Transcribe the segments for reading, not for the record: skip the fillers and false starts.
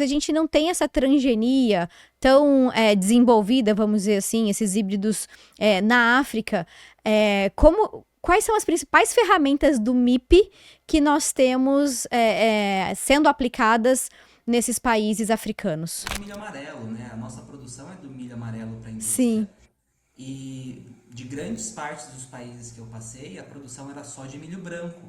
A gente não tem essa transgenia tão desenvolvida, vamos dizer assim, esses híbridos na África. Quais são as principais ferramentas do MIP que nós temos sendo aplicadas nesses países africanos? O milho amarelo, né? A nossa produção é do milho amarelo para a Sim. indústria. E de grandes partes dos países que eu passei, a produção era só de milho branco.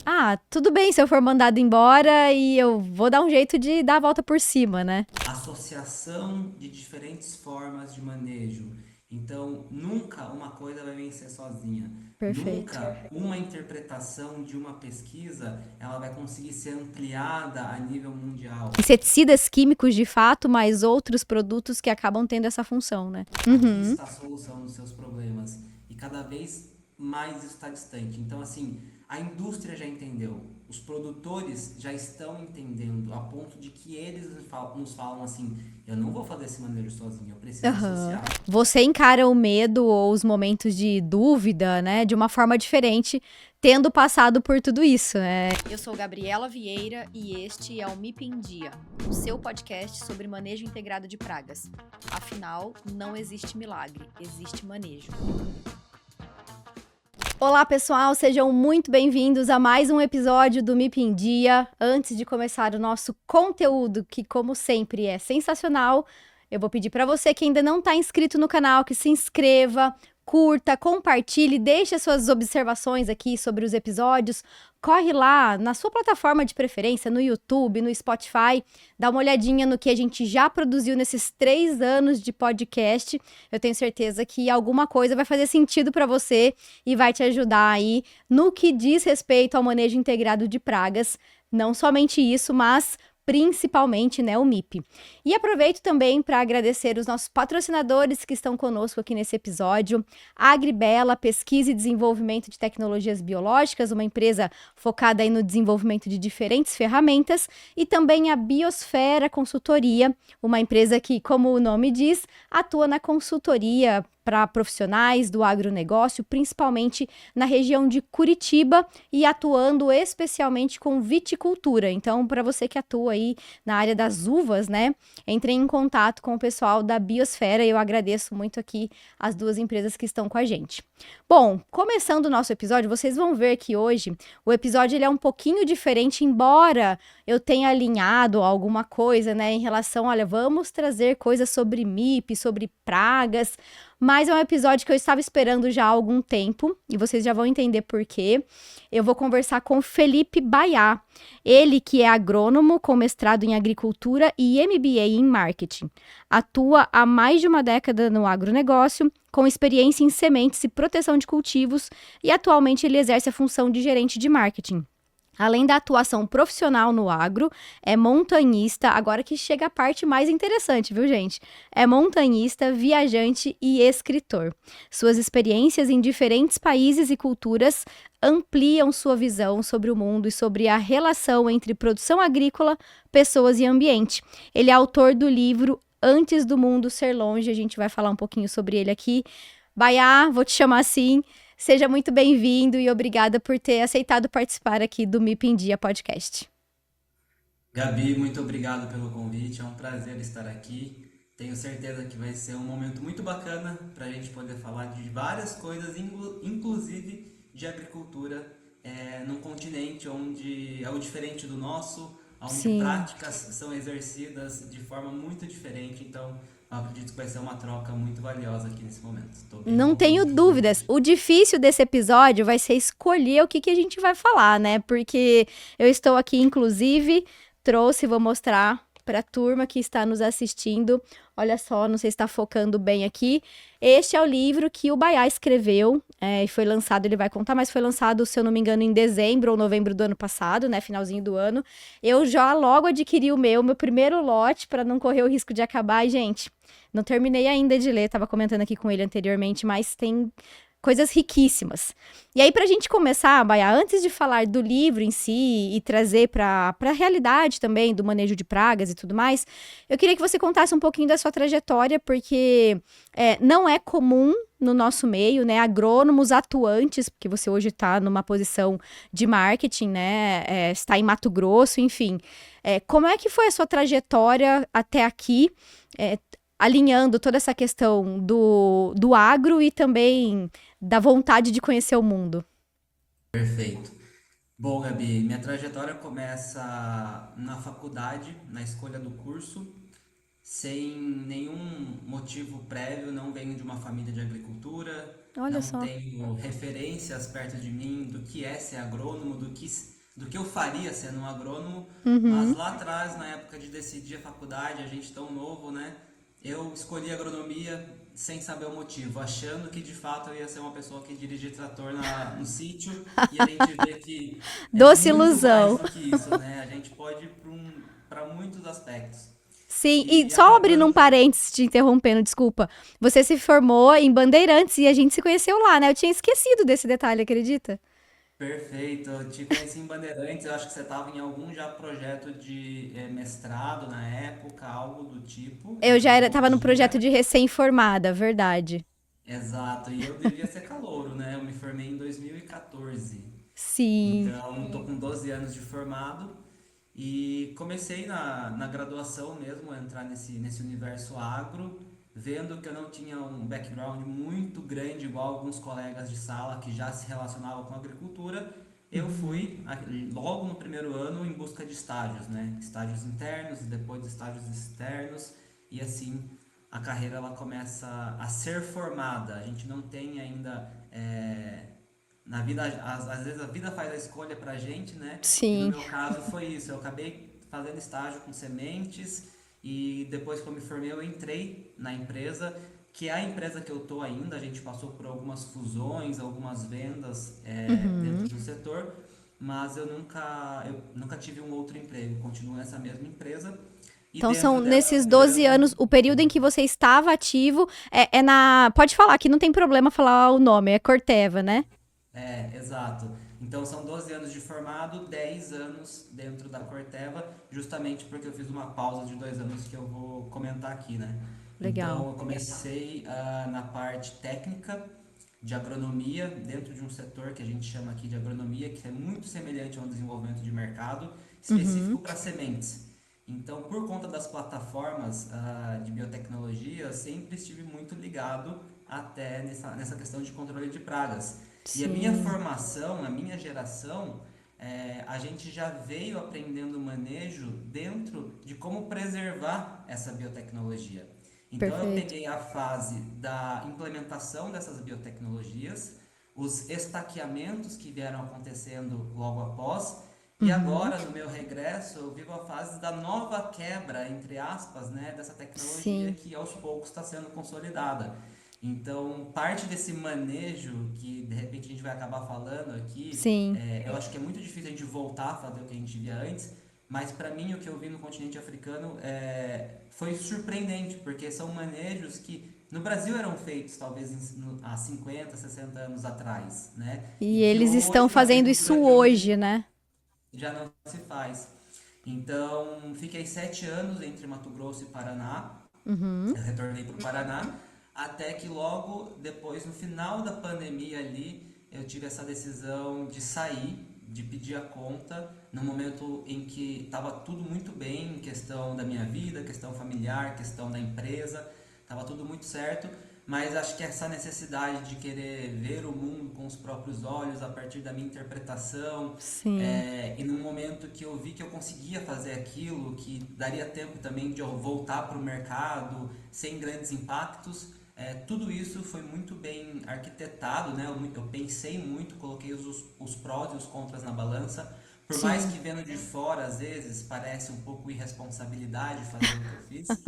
Ah, tudo bem se eu for mandado embora e eu vou dar um jeito de dar a volta por cima, né? Associação de diferentes formas de manejo. Então, nunca uma coisa vai vencer sozinha. Perfeito. Nunca uma interpretação de uma pesquisa ela vai conseguir ser ampliada a nível mundial. Inseticidas químicos de fato, mas outros produtos que acabam tendo essa função, né? Aqui Uhum. está a solução dos seus problemas. E cada vez mais isso está distante. Então, assim, a indústria já entendeu, os produtores já estão entendendo, a ponto de que eles nos falam assim: eu não vou fazer esse manejo sozinho, eu preciso Aham. associar. Você encara o medo ou os momentos de dúvida, né, de uma forma diferente, tendo passado por tudo isso, né? Eu sou Gabriela Vieira e este é o MIP em Dia, o seu podcast sobre manejo integrado de pragas. Afinal, não existe milagre, existe manejo. Olá, pessoal, sejam muito bem-vindos a mais um episódio do MIP em Dia. Antes de começar o nosso conteúdo, que como sempre é sensacional, eu vou pedir para você que ainda não está inscrito no canal, que se inscreva, curta, compartilhe, deixe as suas observações aqui sobre os episódios. Corre lá na sua plataforma de preferência, no YouTube, no Spotify, dá uma olhadinha no que a gente já produziu nesses 3 anos de podcast. Eu tenho certeza que alguma coisa vai fazer sentido para você e vai te ajudar aí no que diz respeito ao manejo integrado de pragas. Não somente isso, mas principalmente, né, o MIP. E aproveito também para agradecer os nossos patrocinadores que estão conosco aqui nesse episódio. A Agribela, Pesquisa e Desenvolvimento de Tecnologias Biológicas, uma empresa focada aí no desenvolvimento de diferentes ferramentas, e também a Biosfera Consultoria, uma empresa que, como o nome diz, atua na consultoria para profissionais do agronegócio, principalmente na região de Curitiba e atuando especialmente com viticultura. Então, para você que atua aí na área das uvas, né, entre em contato com o pessoal da Biosfera e eu agradeço muito aqui as 2 empresas que estão com a gente. Bom, começando o nosso episódio, vocês vão ver que hoje o episódio ele é um pouquinho diferente, embora eu tenha alinhado alguma coisa, né, em relação, olha, vamos trazer coisas sobre MIP, sobre pragas, mas é um episódio que eu estava esperando já há algum tempo, e vocês já vão entender por quê. Eu vou conversar com Felipe Baiá, ele que é agrônomo com mestrado em agricultura e MBA em marketing. Atua há mais de uma década no agronegócio, com experiência em sementes e proteção de cultivos, e atualmente ele exerce a função de gerente de marketing. Além da atuação profissional no agro, é montanhista, agora que chega a parte mais interessante, viu, gente? É montanhista, viajante e escritor. Suas experiências em diferentes países e culturas ampliam sua visão sobre o mundo e sobre a relação entre produção agrícola, pessoas e ambiente. Ele é autor do livro Antes do Mundo Ser Longe, a gente vai falar um pouquinho sobre ele aqui. Baiá, vou te chamar assim. Seja muito bem-vindo e obrigada por ter aceitado participar aqui do MIP em Dia podcast. Gabi, muito obrigado pelo convite, é um prazer estar aqui. Tenho certeza que vai ser um momento muito bacana para a gente poder falar de várias coisas, inclusive de agricultura, num continente onde é o diferente do nosso, onde Sim, práticas são exercidas de forma muito diferente. Então, acredito que vai ser uma troca muito valiosa aqui nesse momento. Estou bem não tenho envolvido com dúvidas. O difícil desse episódio vai ser escolher o que a gente vai falar, né? Porque eu estou aqui, inclusive, vou mostrar para a turma que está nos assistindo. Olha só, não sei se está focando bem aqui. Este é o livro que o Baiá escreveu, e foi lançado, ele vai contar, mas foi lançado, se eu não me engano, em dezembro ou novembro do ano passado, né, finalzinho do ano. Eu já logo adquiri o meu primeiro lote, para não correr o risco de acabar. E, gente, não terminei ainda de ler, estava comentando aqui com ele anteriormente, mas tem coisas riquíssimas. E aí, para a gente começar, Baia, antes de falar do livro em si e trazer para a realidade também do manejo de pragas e tudo mais, eu queria que você contasse um pouquinho da sua trajetória, porque não é comum no nosso meio, né, agrônomos atuantes, porque você hoje está numa posição de marketing, né, está em Mato Grosso, enfim. Como é que foi a sua trajetória até aqui, alinhando toda essa questão do agro e também da vontade de conhecer o mundo? Perfeito. Bom, Gabi, minha trajetória começa na faculdade, na escolha do curso, sem nenhum motivo prévio, não venho de uma família de agricultura, Olha não só. tenho referências perto de mim do que é ser agrônomo, do que eu faria sendo um agrônomo, mas Uhum. lá atrás, na época de decidir a faculdade, a gente tão novo, né? Eu escolhi agronomia sem saber o motivo, achando que de fato eu ia ser uma pessoa que dirige trator no sítio, e a gente vê que é Doce muito mais ilusão. do que isso, né? A gente pode ir para muitos aspectos. Sim, e E só abrindo acabando um que parênteses, te interrompendo, desculpa. Você se formou em Bandeirantes e a gente se conheceu lá, né? Eu tinha esquecido desse detalhe, acredita? perfeito, eu te conheci em Bandeirantes, eu acho que você estava em algum já projeto de mestrado na época, algo do tipo, em Eu já tava no projeto tecnologia. de recém-formada, verdade. Exato, e eu devia ser calouro, né? Eu me formei em 2014. Sim. Então, estou com 12 anos de formado e comecei na graduação mesmo a entrar nesse universo agro, vendo que eu não tinha um background muito grande, igual alguns colegas de sala que já se relacionavam com agricultura. Eu Uhum. fui logo no primeiro ano em busca de estágios, né? Estágios internos e depois estágios externos, e assim a carreira ela começa a ser formada. A gente não tem ainda na vida, às vezes a vida faz a escolha pra gente, né? E no Sim. meu caso foi isso. Eu acabei fazendo estágio com sementes e depois que eu me formei eu entrei na empresa, que é a empresa que eu tô ainda. A gente passou por algumas fusões, algumas vendas dentro Uhum. do setor, mas eu nunca tive um outro emprego. Continuo nessa mesma empresa e Então são dentro dela nesses 12 liderando. anos, o período em que você estava ativo pode falar que não tem problema falar o nome, é Corteva, né? Exato. Então são 12 anos de formado, 10 anos dentro da Corteva, justamente porque eu fiz uma pausa de 2 anos que eu vou comentar aqui, né? Legal. Então eu comecei na parte técnica de agronomia, dentro de um setor que a gente chama aqui de agronomia, que é muito semelhante ao desenvolvimento de mercado, Uhum. específico para sementes. Então, por conta das plataformas de biotecnologia, eu sempre estive muito ligado até nessa questão de controle de pragas. E a minha Sim, formação, a minha geração, a gente já veio aprendendo manejo dentro de como preservar essa biotecnologia. Então eu perfeito. peguei a fase da implementação dessas biotecnologias, os estaqueamentos que vieram acontecendo logo após, e Uhum. agora no meu regresso eu vivo a fase da nova quebra, entre aspas, né, dessa tecnologia Sim, que aos poucos está sendo consolidada. Então, parte desse manejo que de repente a gente vai acabar falando aqui, sim, eu acho que é muito difícil a gente voltar a fazer o que a gente via antes, mas para mim o que eu vi no continente africano foi surpreendente, porque são manejos que no Brasil eram feitos talvez há 50, 60 anos atrás, né? E e que eles estão hoje, na fazendo isso agricultura de hoje, hoje, né? já não se faz. Então, fiquei 7 anos entre Mato Grosso e Paraná. Uhum. Eu retornei para o Paraná, até que logo depois, no final da pandemia ali, eu tive essa decisão de sair, de pedir a conta, no momento em que estava tudo muito bem, questão da minha vida, questão familiar, questão da empresa, estava tudo muito certo, mas acho que essa necessidade de querer ver o mundo com os próprios olhos, a partir da minha interpretação, Sim, e no momento que eu vi que eu conseguia fazer aquilo, que daria tempo também de eu voltar para o mercado sem grandes impactos, tudo isso foi muito bem arquitetado, né? Eu pensei muito, coloquei os prós e os contras na balança. Por mais sim. que vendo de fora, às vezes, parece um pouco irresponsabilidade fazer o que eu fiz,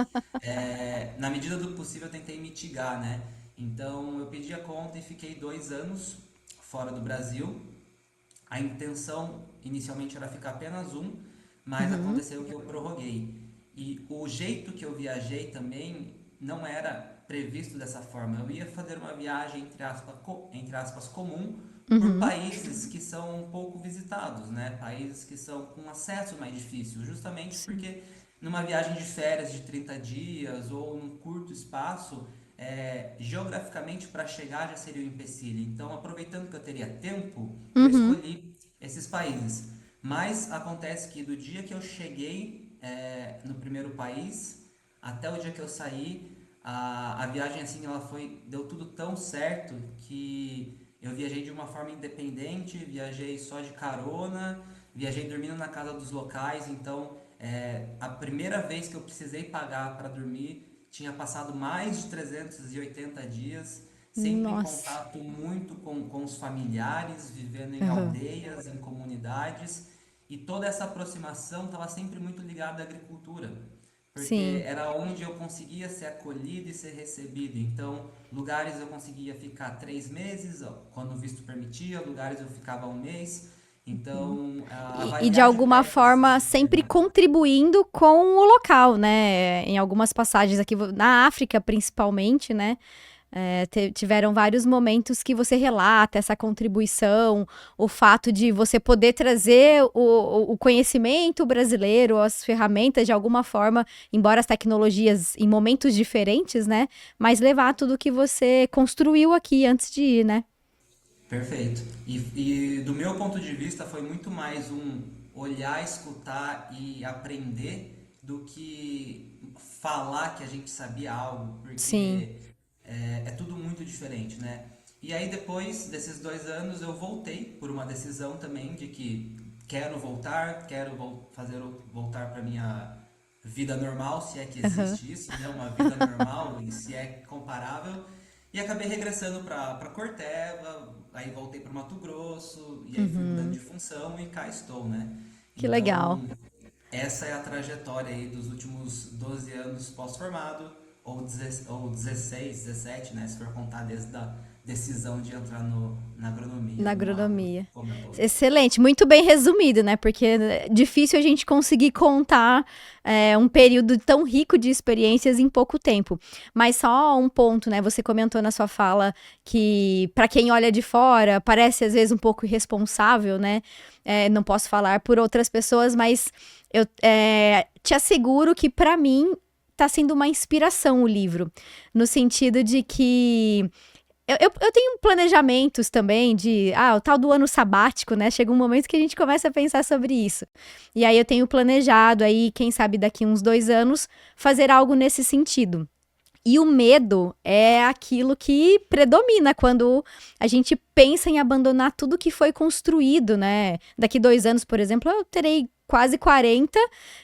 na medida do possível eu tentei mitigar, né? Então eu pedi a conta e fiquei 2 anos fora do Brasil. A intenção inicialmente era ficar apenas mas Uhum. aconteceu que eu prorroguei. E o jeito que eu viajei também não era previsto dessa forma. Eu ia fazer uma viagem, entre aspas, comum, por Uhum. países que são um pouco visitados, né? Países que são com acesso mais difícil, justamente Sim. porque numa viagem de férias de 30 dias ou num curto espaço, geograficamente para chegar já seria um empecilho. Então, aproveitando que eu teria tempo, eu Uhum. escolhi esses países. Mas acontece que do dia que eu cheguei no primeiro país até o dia que eu saí, a viagem assim deu tudo tão certo que eu viajei de uma forma independente, viajei só de carona, viajei dormindo na casa dos locais, então a primeira vez que eu precisei pagar para dormir tinha passado mais de 380 dias, sempre em Nossa. contato muito com os familiares, vivendo em Aham. aldeias, em comunidades, e toda essa aproximação estava sempre muito ligada à agricultura, porque Sim. era onde eu conseguia ser acolhido e ser recebido. Então, lugares eu conseguia ficar 3 meses, ó, quando o visto permitia, lugares eu ficava um mês. Então, E de avaliar de alguma perto esse forma sempre sistema. contribuindo com o local, né? Em algumas passagens aqui, na África principalmente, né? Tiveram vários momentos que você relata essa contribuição, o fato de você poder trazer o conhecimento brasileiro, as ferramentas de alguma forma, embora as tecnologias em momentos diferentes, né? Mas levar tudo que você construiu aqui antes de ir, né? Perfeito. E do meu ponto de vista foi muito mais um olhar, escutar e aprender do que falar que a gente sabia algo, Sim. porque é tudo muito diferente, né? E aí depois desses 2 anos eu voltei por uma decisão também de que quero voltar, voltar para minha vida normal, se é que Aham. existe isso, né? Uma vida normal e se é comparável. E acabei regressando para Corteva, aí voltei para Mato Grosso, e aí fui mudando de Uhum. função e cá estou, né? Que legal. Então, essa é a trajetória aí dos últimos 12 anos pós-formado, ou 16, 17, né? Se for contar desde a decisão de entrar na agronomia, Na no agro, agronomia. como eu tô. Excelente, muito bem resumido, né? Porque é difícil a gente conseguir contar um período tão rico de experiências em pouco tempo. Mas só um ponto, né? Você comentou na sua fala que, para quem olha de fora, parece às vezes um pouco irresponsável, né? Não posso falar por outras pessoas, mas eu te asseguro que, para mim, tá sendo uma inspiração o livro. No sentido de que eu tenho planejamentos também de, o tal do ano sabático, né? Chega um momento que a gente começa a pensar sobre isso. E aí eu tenho planejado aí, quem sabe daqui uns 2 anos, fazer algo nesse sentido. E o medo é aquilo que predomina quando a gente pensa em abandonar tudo que foi construído, né? Daqui 2 anos, por exemplo, eu terei quase 40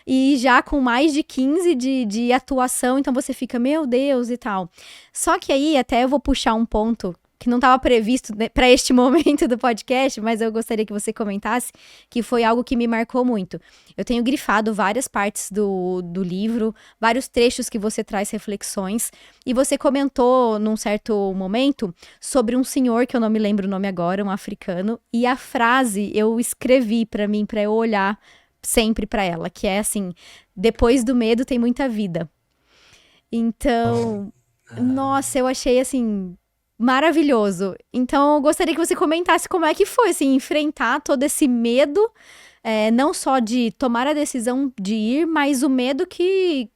e já com mais de 15 de atuação, então você fica, meu Deus, e tal. Só que aí, até eu vou puxar um ponto que não estava previsto, né, para este momento do podcast, mas eu gostaria que você comentasse, que foi algo que me marcou muito. Eu tenho grifado várias partes do livro, vários trechos que você traz reflexões, e você comentou num certo momento sobre um senhor, que eu não me lembro o nome agora, um africano, e a frase eu escrevi para mim, para eu olhar sempre para ela, que é assim: depois do medo tem muita vida. Então, Aham. nossa, eu achei assim maravilhoso. Então, eu gostaria que você comentasse como é que foi, assim, enfrentar todo esse medo, não só de tomar a decisão de ir, mas o medo que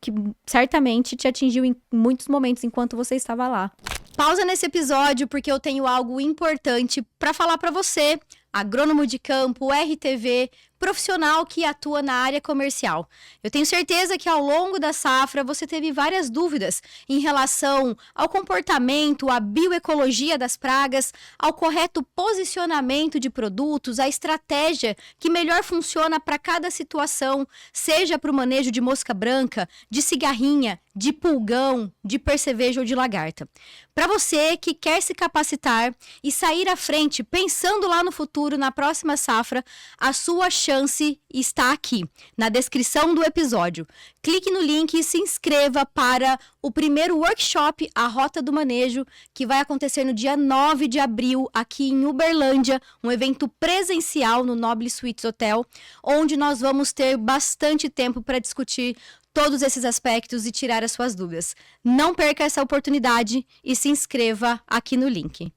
certamente te atingiu em muitos momentos enquanto você estava lá. Pausa nesse episódio porque eu tenho algo importante para falar para você, agrônomo de campo, RTV, profissional que atua na área comercial. Eu tenho certeza que ao longo da safra você teve várias dúvidas em relação ao comportamento, à bioecologia das pragas, ao correto posicionamento de produtos, à estratégia que melhor funciona para cada situação, seja para o manejo de mosca branca, de cigarrinha, de pulgão, de percevejo ou de lagarta. Para você que quer se capacitar e sair à frente pensando lá no futuro, na próxima safra, a sua chance está aqui, na descrição do episódio. Clique no link e se inscreva para o primeiro workshop, A Rota do Manejo, que vai acontecer no dia 9 de abril, aqui em Uberlândia, um evento presencial no Noble Suites Hotel, onde nós vamos ter bastante tempo para discutir todos esses aspectos e tirar as suas dúvidas. Não perca essa oportunidade e se inscreva aqui no link.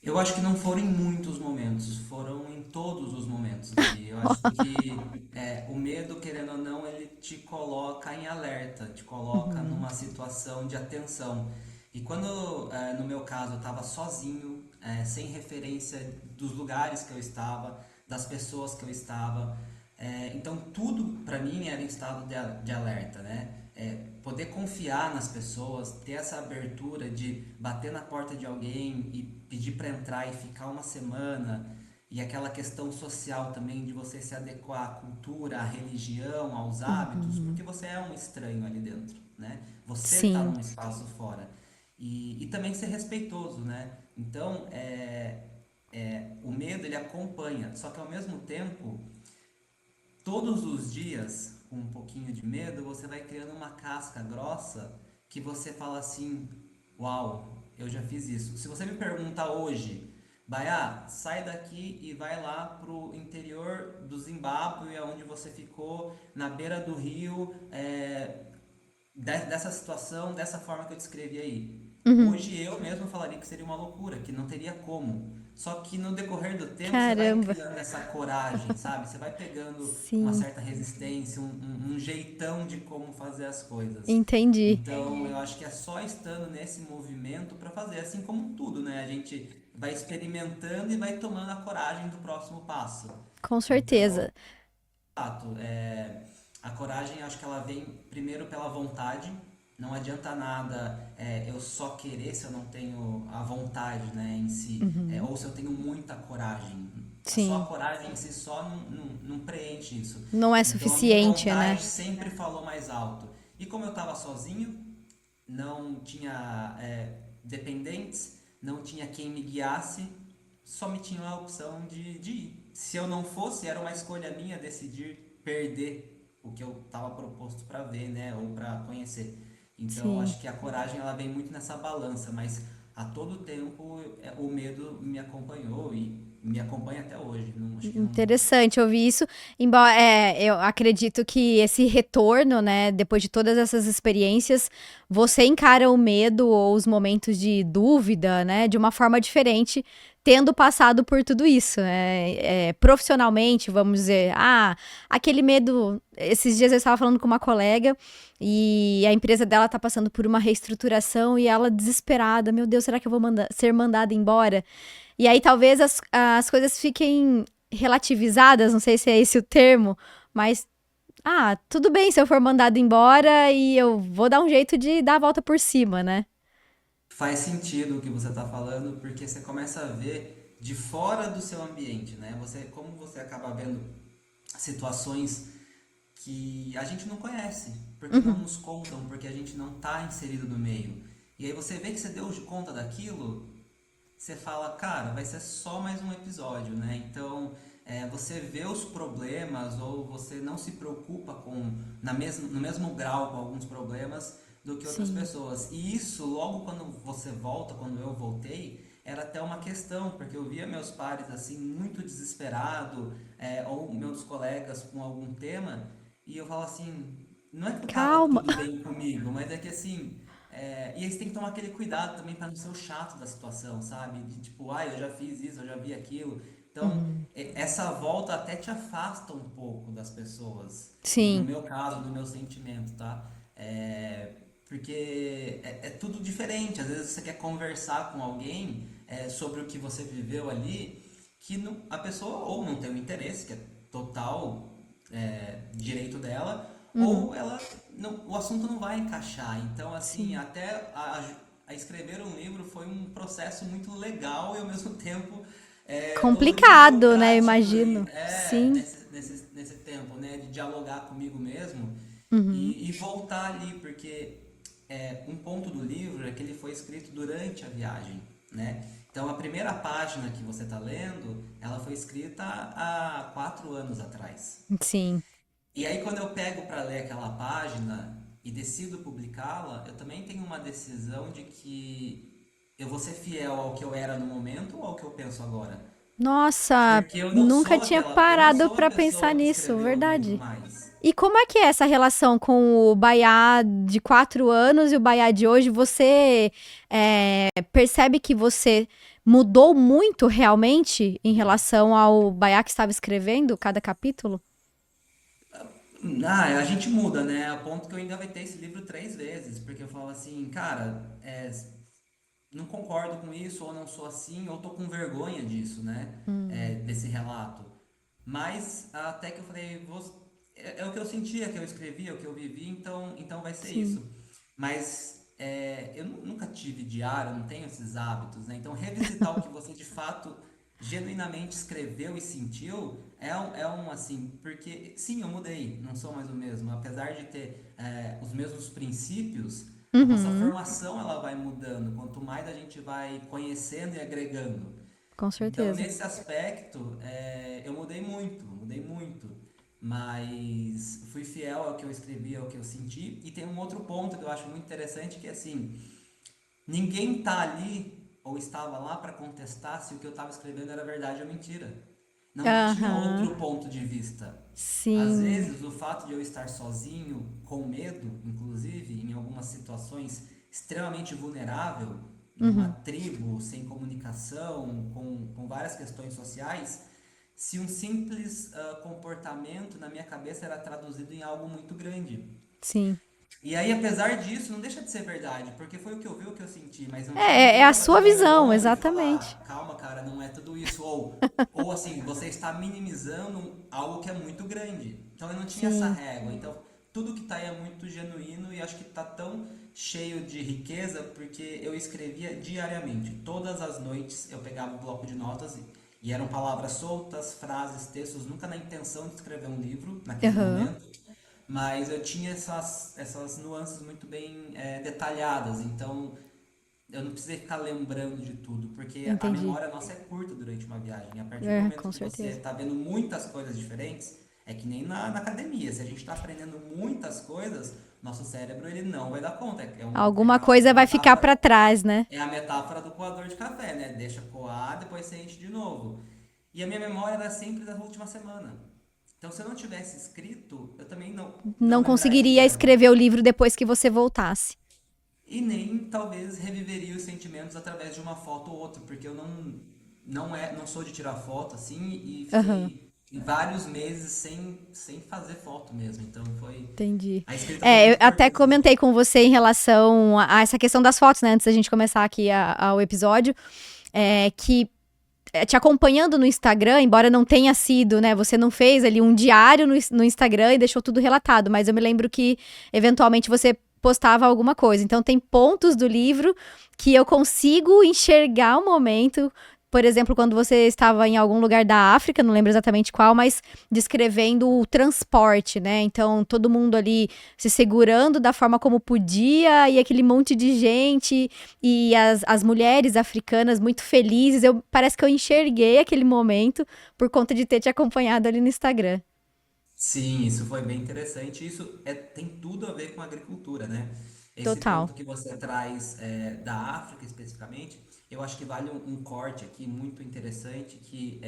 Eu acho que não foram em muitos momentos, foram em todos os momentos, Gabi. Eu acho que o medo, querendo ou não, ele te coloca em alerta, te coloca numa situação de atenção. E quando, no meu caso, eu estava sozinho, sem referência dos lugares que eu estava, das pessoas que eu estava, então tudo para mim era em estado de alerta, né? Poder confiar nas pessoas, ter essa abertura de bater na porta de alguém e pedir para entrar e ficar uma semana, e aquela questão social também de você se adequar à cultura, à religião, aos hábitos, porque você é um estranho ali dentro, né? Você está Sim, num espaço fora. E também ser respeitoso, né? Então, o medo ele acompanha, só que ao mesmo tempo todos os dias, com um pouquinho de medo, você vai criando uma casca grossa que você fala assim: Uau, eu já fiz isso. Se você me perguntar hoje, Baiá, sai daqui e vai lá pro interior do Zimbábue, onde você ficou, na beira do rio, dessa situação, dessa forma que eu descrevi aí. Hoje eu mesmo falaria que seria uma loucura, que não teria como. Só que no decorrer do tempo você vai caramba. criando essa coragem, sabe? Você vai pegando uma Sim, certa resistência, um jeitão de como fazer as coisas. entendi. Então eu acho que é só estando nesse movimento para fazer, assim como tudo, né? A gente vai experimentando e vai tomando a coragem do próximo passo. Com Então, certeza. fato, a coragem acho que ela vem primeiro pela vontade. Não adianta nada eu só querer se eu não tenho a vontade, né, em si. Ou se eu tenho muita coragem. Só a Sim. coragem em si só não preenche isso. Não é Então a minha suficiente, né? vontade sempre falou mais alto. E como eu estava sozinho, não tinha dependentes, não tinha quem me guiasse, só me tinha a opção de ir. Se eu não fosse, era uma escolha minha decidir perder o que eu estava proposto para ver, né, ou para conhecer. Então, Sim. acho que a coragem ela vem muito nessa balança, mas a todo tempo o medo me acompanhou e me acompanha até hoje. Não, acho que não. Interessante ouvir isso. Embora eu acredito que esse retorno, né, depois de todas essas experiências, você encara o medo ou os momentos de dúvida, né, de uma forma diferente, tendo passado por tudo isso, né? Profissionalmente, vamos dizer, aquele medo. Esses dias eu estava falando com uma colega e a empresa dela está passando por uma reestruturação e ela desesperada, meu Deus, será que eu vou ser mandada embora? E aí talvez as coisas fiquem relativizadas, não sei se é esse o termo, mas tudo bem se eu for mandado embora e eu vou dar um jeito de dar a volta por cima, né? Faz sentido o que você está falando, porque você começa a ver de fora do seu ambiente, né? Como você acaba vendo situações que a gente não conhece, porque não Uhum. nos contam, porque a gente não está inserido no meio. E aí você vê que você deu de conta daquilo, você fala, cara, vai ser só mais um episódio, né? Então, você vê os problemas ou você não se preocupa no mesmo grau com alguns problemas do que outras Sim. pessoas. E isso, logo quando você volta, quando eu voltei, era até uma questão, porque eu via meus pares assim muito desesperado, ou meus colegas com algum tema, e eu falo assim, não é que tava Calma. tudo bem comigo, mas é que assim, e aí você tem que tomar aquele cuidado também para não ser o chato da situação, sabe? De tipo, eu já fiz isso, eu já vi aquilo. Então, Uhum. essa volta até te afasta um pouco das pessoas. No Sim. meu caso, no meu sentimento, tá? Porque é tudo diferente. Às vezes você quer conversar com alguém sobre o que você viveu ali, que a pessoa ou não tem o interesse, que é total direito dela, Uhum. ou o assunto não vai encaixar. Então, assim, Sim. até a escrever um livro foi um processo muito legal e ao mesmo tempo dolorido, Complicado, né? prático, Imagino. Sim. nesse tempo, né? De dialogar comigo mesmo Uhum. e voltar ali, porque um ponto do livro é que ele foi escrito durante a viagem, né? Então a primeira página que você está lendo, ela foi escrita há 4 anos atrás. Sim. E aí quando eu pego para ler aquela página e decido publicá-la, eu também tenho uma decisão de que eu vou ser fiel ao que eu era no momento ou ao que eu penso agora. Nossa, Porque nunca tinha eu não parado sou a pra pensar pessoa que nisso, escreveu o livro verdade. mais. E como é que é essa relação com o Baiá de 4 anos e o Baiá de hoje? Você percebe que você mudou muito realmente em relação ao Baiá que estava escrevendo cada capítulo? Ah, a gente muda, né? A ponto que eu engavetei esse livro 3 vezes, porque eu falo assim, cara, não concordo com isso, ou não sou assim, ou tô com vergonha disso, né? Desse relato. Mas até que eu falei, é o que eu sentia, que eu escrevia, o que eu vivi, então vai ser Sim. isso. Mas eu nunca tive diário, não tenho esses hábitos, né? Então revisitar o que você de fato genuinamente escreveu e sentiu é um assim, porque sim, eu mudei, não sou mais o mesmo. Apesar de ter os mesmos princípios, a nossa Uhum, formação ela vai mudando. Quanto mais a gente vai conhecendo e agregando. com Então, certeza. nesse aspecto, eu mudei muito, mudei muito. Mas fui fiel ao que eu escrevi, ao que eu senti. E tem um outro ponto que eu acho muito interessante, que é assim, ninguém tá ali ou estava lá para contestar se o que eu estava escrevendo era verdade ou mentira. Não tinha Aham, outro ponto de vista. Às sim. vezes, o fato de eu estar sozinho, com medo, inclusive, em algumas situações extremamente vulnerável, numa Uhum, tribo, sem comunicação, com várias questões sociais, se um simples comportamento na minha cabeça era traduzido em algo muito grande. sim. E aí, apesar disso, não deixa de ser verdade, porque foi o que eu vi, o que eu senti, mas não tinha É ninguém a para bater sua no meu visão, ombro e exatamente. falar: calma, cara, não é tudo isso. Ou assim, você está minimizando algo que é muito grande. Então eu não tinha essa Sim. régua. Então tudo que tá aí é muito genuíno e acho que tá tão cheio de riqueza porque eu escrevia diariamente. Todas as noites eu pegava um bloco de notas e eram palavras soltas, frases, textos, nunca na intenção de escrever um livro naquele Aham, momento, mas eu tinha essas nuances muito bem detalhadas, então eu não precisei ficar lembrando de tudo, porque a entendi. memória nossa é curta durante uma viagem. A partir do É, momento com que você certeza. está vendo muitas coisas diferentes, é que nem na academia, se a gente está aprendendo muitas coisas, nosso cérebro ele não vai dar conta. É Alguma aquela coisa vai ficar metáfora, pra trás, né? é a metáfora do coador de café, né? Deixa coar, depois você enche de novo. E a minha memória era sempre da última semana. Então, se eu não tivesse escrito, eu também não Não conseguiria lembraria. escrever o livro depois que você voltasse. E nem talvez reviveria os sentimentos através de uma foto ou outra, porque eu não sou de tirar foto assim e Aham, fiquei vários meses sem fazer foto mesmo. Então entendi. a escrita foi É, eu muito até importante nisso. comentei com você em relação a essa questão das fotos, né? Antes da gente começar aqui ao episódio, que te acompanhando no Instagram, embora não tenha sido, né? Você não fez ali um diário no Instagram e deixou tudo relatado, mas eu me lembro que eventualmente você postava alguma coisa. Então tem pontos do livro que eu consigo enxergar o momento. Por exemplo, quando você estava em algum lugar da África, não lembro exatamente qual, mas descrevendo o transporte, né? Então, todo mundo ali se segurando da forma como podia, e aquele monte de gente, e as mulheres africanas muito felizes. Parece que eu enxerguei aquele momento por conta de ter te acompanhado ali no Instagram. Sim, isso foi bem interessante. Isso tem tudo a ver com a agricultura, né? Esse Total. ponto que você traz da África especificamente, eu acho que vale um corte aqui muito interessante, que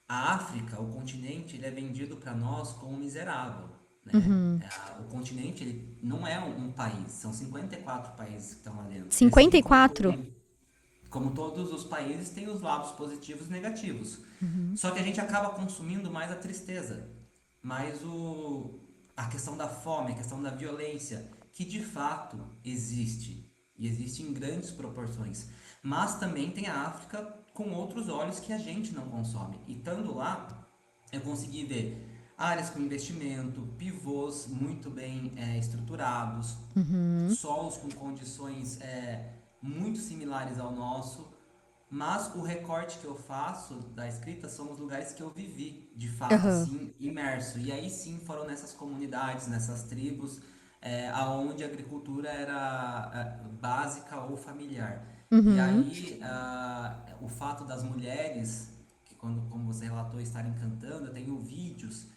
a África, o continente, ele é vendido para nós como miserável, né? Uhum. O continente, ele não é um país, são 54 países que estão lá dentro. E assim 54? como todos os países, tem os lados positivos e negativos. Uhum. Só que a gente acaba consumindo mais a tristeza, mais a questão da fome, a questão da violência, que de fato existe, e existe em grandes proporções. Mas também tem a África com outros olhos que a gente não consome. E estando lá, eu consegui ver áreas com investimento, pivôs muito bem estruturados, Uhum. solos com condições muito similares ao nosso, mas o recorte que eu faço da escrita são os lugares que eu vivi, de fato, Aham. assim, imerso. E aí sim foram nessas comunidades, nessas tribos, aonde a agricultura era básica ou familiar. E Uhum. aí o fato das mulheres, que como você relatou, estarem cantando, eu tenho vídeos,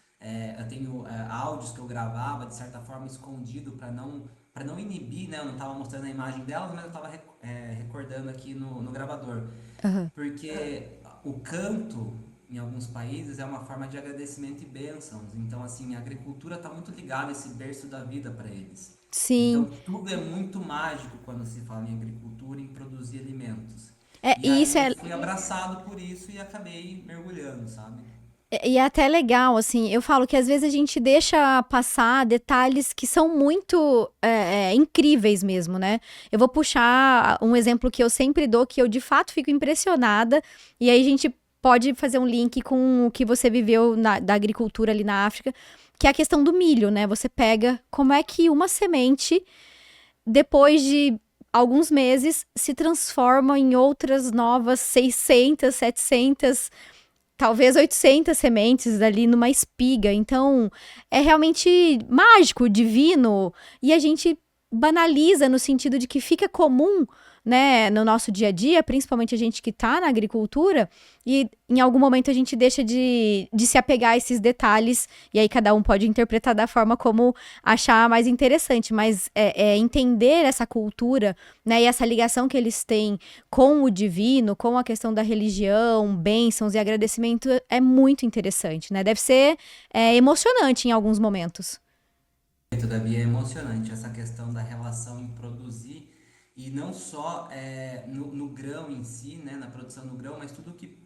eu tenho áudios que eu gravava de certa forma escondido para não inibir, né? Eu não estava mostrando a imagem delas, mas eu estava recordando aqui no gravador. Aham. Porque o canto, em alguns países, é uma forma de agradecimento e bênçãos. Então, assim, a agricultura está muito ligada a esse berço da vida para eles. Sim. Então, tudo é muito mágico quando se fala em agricultura, em produzir alimentos. E E aí isso eu é, fui abraçado por isso e acabei mergulhando, sabe? e é até legal, assim, eu falo que às vezes a gente deixa passar detalhes que são muito incríveis mesmo, né? Eu vou puxar um exemplo que eu sempre dou, que eu de fato fico impressionada, e aí a gente pode fazer um link com o que você viveu da agricultura ali na África, que é a questão do milho, né? Você pega como é que uma semente, depois de alguns meses, se transforma em outras novas 600, 700, talvez 800 sementes ali numa espiga. Então, é realmente mágico, divino, e a gente banaliza no sentido de que fica comum, né, no nosso dia a dia, principalmente a gente que está na agricultura, e em algum momento a gente deixa de se apegar a esses detalhes, e aí cada um pode interpretar da forma como achar mais interessante, mas entender essa cultura, né, e essa ligação que eles têm com o divino, com a questão da religião, bênçãos e agradecimento é muito interessante, né? Deve ser emocionante em alguns momentos. Todavia é emocionante essa questão da relação em produzir e não só no grão em si, né, na produção do grão, mas tudo que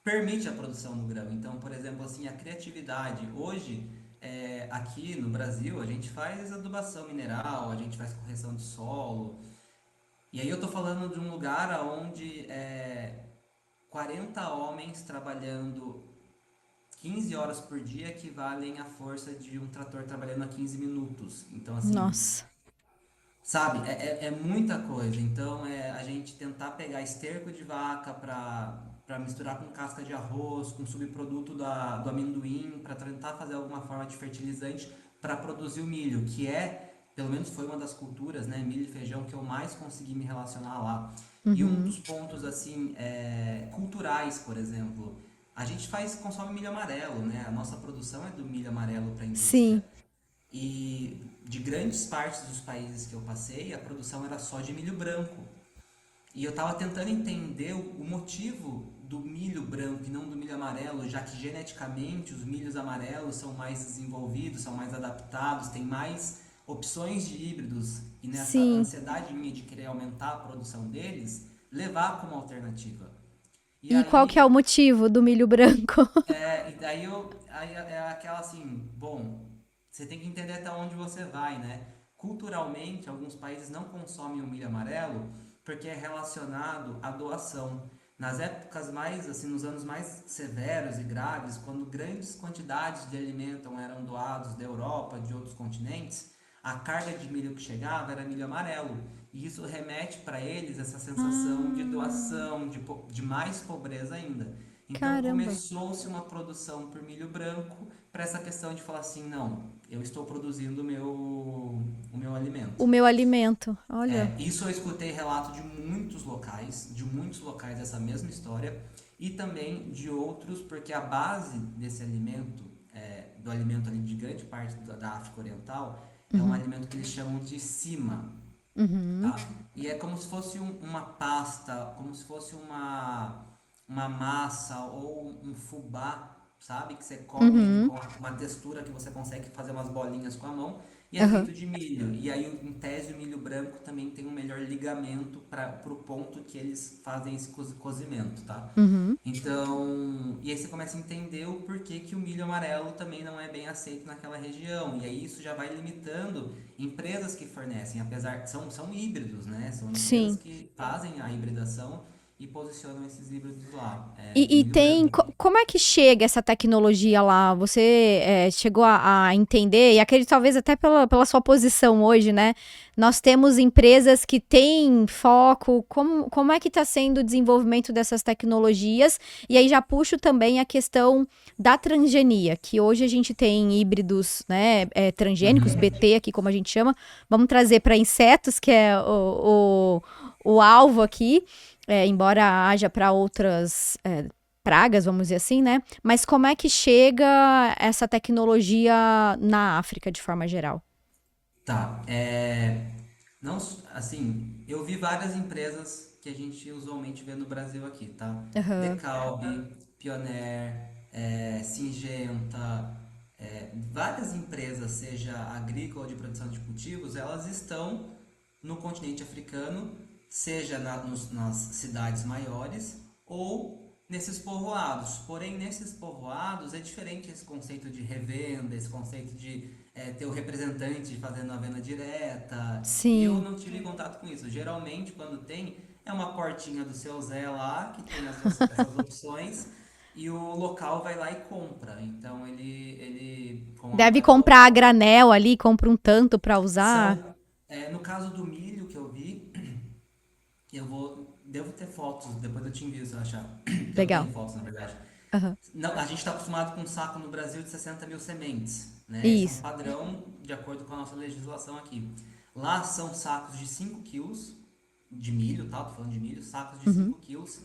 permite a produção do grão. Então, por exemplo, assim, a criatividade. Hoje, aqui no Brasil, a gente faz adubação mineral, a gente faz correção de solo. E aí eu tô falando de um lugar onde 40 homens trabalhando 15 horas por dia equivalem à força de um trator trabalhando a 15 minutos. Então, assim, Nossa. sabe, é muita coisa. Então, a gente tentar pegar esterco de vaca para misturar com casca de arroz, com subproduto do amendoim, para tentar fazer alguma forma de fertilizante para produzir o milho, que pelo menos foi uma das culturas, né, milho e feijão, que eu mais consegui me relacionar lá. E um Uhum. dos pontos, assim, culturais, por exemplo, a gente consome milho amarelo, né? A nossa produção é do milho amarelo para a indústria. Sim. E de grandes partes dos países que eu passei, a produção era só de milho branco. E eu estava tentando entender o motivo do milho branco e não do milho amarelo, já que geneticamente os milhos amarelos são mais desenvolvidos, são mais adaptados, têm mais opções de híbridos. E nessa Sim. ansiedade minha de querer aumentar a produção deles, levar como alternativa. E E qual que é aí o motivo do milho branco? e daí aí é aquela assim, bom, você tem que entender até onde você vai, né? Culturalmente, alguns países não consomem o milho amarelo porque é relacionado à doação. Nas épocas mais, assim, nos anos mais severos e graves, quando grandes quantidades de alimento eram doados da Europa, de outros continentes, a carga de milho que chegava era milho amarelo. E isso remete para eles essa sensação de Ah, doação, de mais pobreza ainda. Então caramba. começou-se uma produção por milho branco para essa questão de falar assim, não, eu estou produzindo o meu alimento. O meu alimento. Olha. Isso eu escutei relato de muitos locais essa mesma história, e também de outros, porque a base desse alimento, do alimento ali de grande parte da África Oriental, é um Uhum. alimento que eles chamam de sima, Uhum. tá? E é como se fosse uma pasta, como se fosse uma massa ou um fubá, sabe? Que você come ele Uhum. com uma textura que você consegue fazer umas bolinhas com a mão e é Aham. feito de milho. E aí, em tese, o milho branco também tem um melhor ligamento para o ponto que eles fazem esse cozimento, tá? Uhum. Então, e aí você começa a entender o porquê que o milho amarelo também não é bem aceito naquela região. E aí isso já vai limitando empresas que fornecem, apesar que são híbridos, né? São empresas Sim. que fazem a hibridação e posicionam esses híbridos lá, do E milho branco. como é que chega essa tecnologia lá? Você chegou a entender, e acredito talvez até pela sua posição hoje, né? Nós temos empresas que têm foco, como é que está sendo o desenvolvimento dessas tecnologias? E aí já puxo também a questão da transgenia, que hoje a gente tem híbridos, né, transgênicos, Uhum. BT aqui como a gente chama, vamos trazer para insetos, que é o alvo aqui, embora haja para outras pragas, vamos dizer assim, né? Mas como é que chega essa tecnologia na África de forma geral? Tá, não, assim, eu vi várias empresas que a gente usualmente vê no Brasil aqui, tá? Aham. Decalbe, Pioneer, Syngenta, várias empresas, seja agrícola ou de produção de cultivos, elas estão no continente africano, seja nas cidades maiores ou nesses povoados. Porém, nesses povoados é diferente esse conceito de revenda, esse conceito de ter o representante fazendo a venda direta. Eu Sim. não tive contato com isso. Geralmente, quando tem, é uma portinha do seu Zé lá, que tem essas opções, e o local vai lá e compra. Então, ele como a Deve moeda comprar a local, granel ali, compra um tanto para usar. no caso do milho que eu vi, devo ter fotos, depois eu te envio se eu achar. Eu Legal. tenho fotos, na verdade. Aham. Não, a gente está acostumado com um saco no Brasil de 60 mil sementes, né? Esse é um Isso. padrão de acordo com a nossa legislação aqui. Lá são sacos de 5 quilos de milho, tá? Tô falando de milho, sacos de Uhum. 5 quilos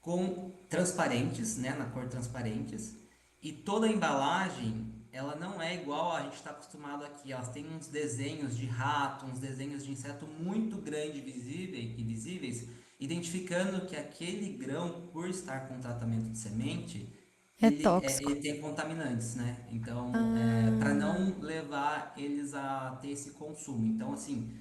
com transparentes, né? Na cor transparentes. E toda a embalagem, ela não é igual a gente está acostumado aqui. Elas têm uns desenhos de rato, uns desenhos de inseto muito grandes e visíveis, identificando que aquele grão, por estar com tratamento de semente, É ele tóxico. tem contaminantes, né? Então, para Ah, não levar eles a ter esse consumo. Então, assim,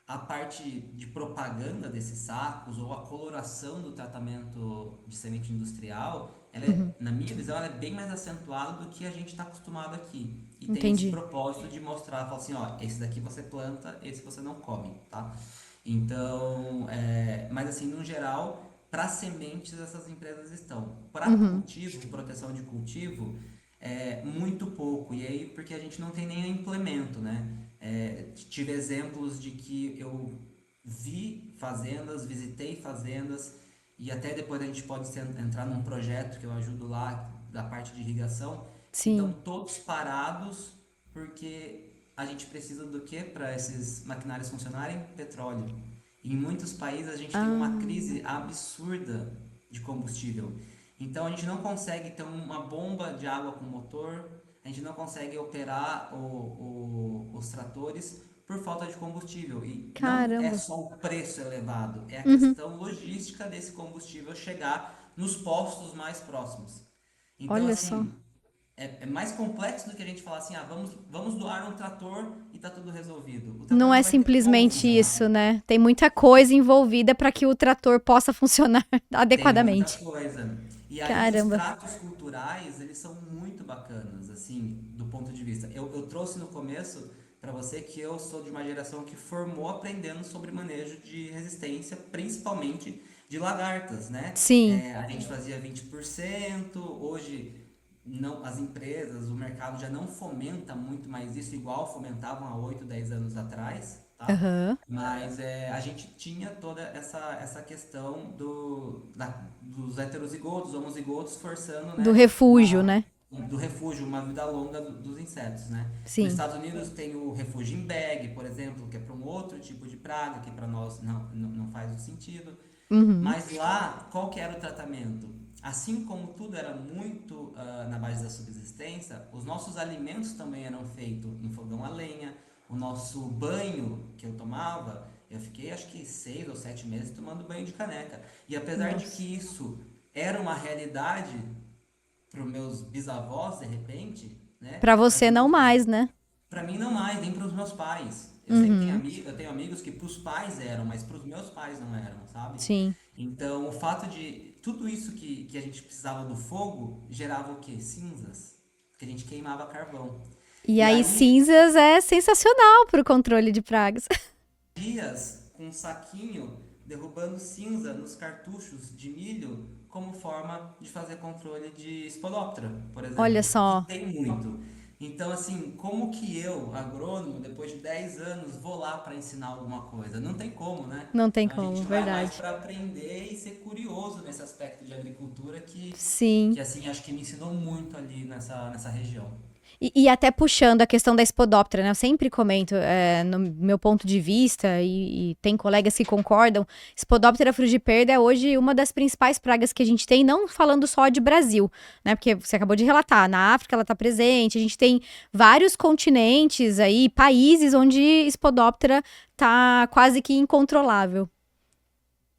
a parte de propaganda desses sacos ou a coloração do tratamento de semente industrial, uhum. na minha visão, ela é bem mais acentuada do que a gente está acostumado aqui. E tem esse Entendi. propósito de mostrar, falar assim, ó, esse daqui você planta, esse você não come, tá? Então, mas assim, no geral, para sementes essas empresas estão. Para Uhum. cultivo, proteção de cultivo, muito pouco. E aí, porque a gente não tem nem implemento, né? Tive exemplos de que eu vi fazendas, visitei fazendas, e até depois a gente pode entrar num projeto que eu ajudo lá, da parte de irrigação, que estão Sim. todos parados porque a gente precisa do que para esses maquinários funcionarem? Petróleo. E em muitos países a gente tem uma Ah, crise absurda de combustível. Então a gente não consegue ter uma bomba de água com motor, a gente não consegue operar os tratores por falta de combustível. E não é caramba. só o preço elevado, é a Uhum. questão logística desse combustível chegar nos postos mais próximos. Então, Olha só. assim, é mais complexo do que a gente falar assim, vamos doar um trator e tá tudo resolvido. O trator Não não é vai ter como simplesmente funcionar. isso, né? Tem muita coisa envolvida para que o trator possa funcionar Tem muita adequadamente. coisa. E aí os Caramba. tratos culturais, eles são muito bacanas, assim, do ponto de vista. Eu trouxe no começo para você que eu sou de uma geração que formou aprendendo sobre manejo de resistência, principalmente de lagartas, né? Sim. A gente fazia 20%, hoje não, as empresas, o mercado já não fomenta muito mais isso, igual fomentavam há 8 10 anos atrás, tá? Aham. Mas a gente tinha toda essa questão dos heterozigotos, homozigotos, forçando, Do né, refúgio, né? do refúgio, uma vida longa dos insetos, né? Nos Sim. Estados Unidos tem o refúgio em bag, por exemplo, que é para um outro tipo de praga, que para nós não faz o sentido. Uhum. Mas lá, qual que era o tratamento? Assim como tudo era muito na base da subsistência, os nossos alimentos também eram feitos em fogão a lenha. O nosso banho que eu tomava, eu fiquei acho que 6 ou 7 meses tomando banho de caneca. E apesar de Nossa. que isso era uma realidade para os meus bisavós, de repente, né? Para Para você mim, não mais, né? para mim não mais, nem para os meus pais. Eu sei que Uhum. eu tenho amigos que para os pais eram, mas para os meus pais não eram, sabe? Sim. Então, o fato de tudo isso que a gente precisava do fogo gerava o quê? Cinzas, porque a gente queimava carvão. E E aí, aí, cinzas é sensacional para o controle de pragas. dias com um saquinho derrubando cinza nos cartuchos de milho como forma de fazer controle de Spodoptera, por Olha exemplo, que só. tem muito. Então, assim, como que eu, agrônomo, depois de 10 anos, vou lá para ensinar alguma coisa? Não tem como, né? Não tem Então, a como, gente vai mais verdade. para aprender e ser curioso nesse aspecto de agricultura Sim. que assim, acho que me ensinou muito ali nessa região. E até puxando a questão da Spodoptera, né? Eu sempre comento, no meu ponto de vista, e tem colegas que concordam, Spodoptera frugiperda é hoje uma das principais pragas que a gente tem, não falando só de Brasil, né? Porque você acabou de relatar, na África ela está presente, a gente tem vários continentes aí, países onde Spodoptera tá quase que incontrolável.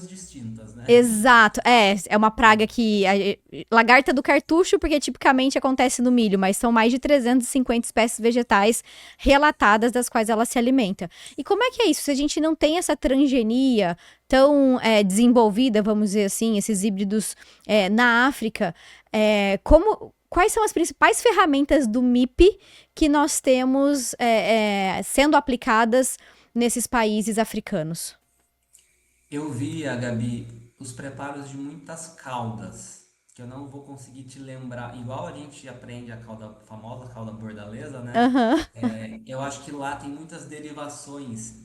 distintas, né? Exato, é uma praga que lagarta do cartucho, porque tipicamente acontece no milho, mas são mais de 350 espécies vegetais relatadas das quais ela se alimenta. E como é que é isso? Se a gente não tem essa transgenia tão desenvolvida, vamos dizer assim, esses híbridos na África, quais são as principais ferramentas do MIP que nós temos sendo aplicadas nesses países africanos? Eu vi, a Gabi, os preparos de muitas caldas, que eu não vou conseguir te lembrar. Igual a gente aprende a calda a famosa calda bordaleza, né? Aham, Eu acho que lá tem muitas derivações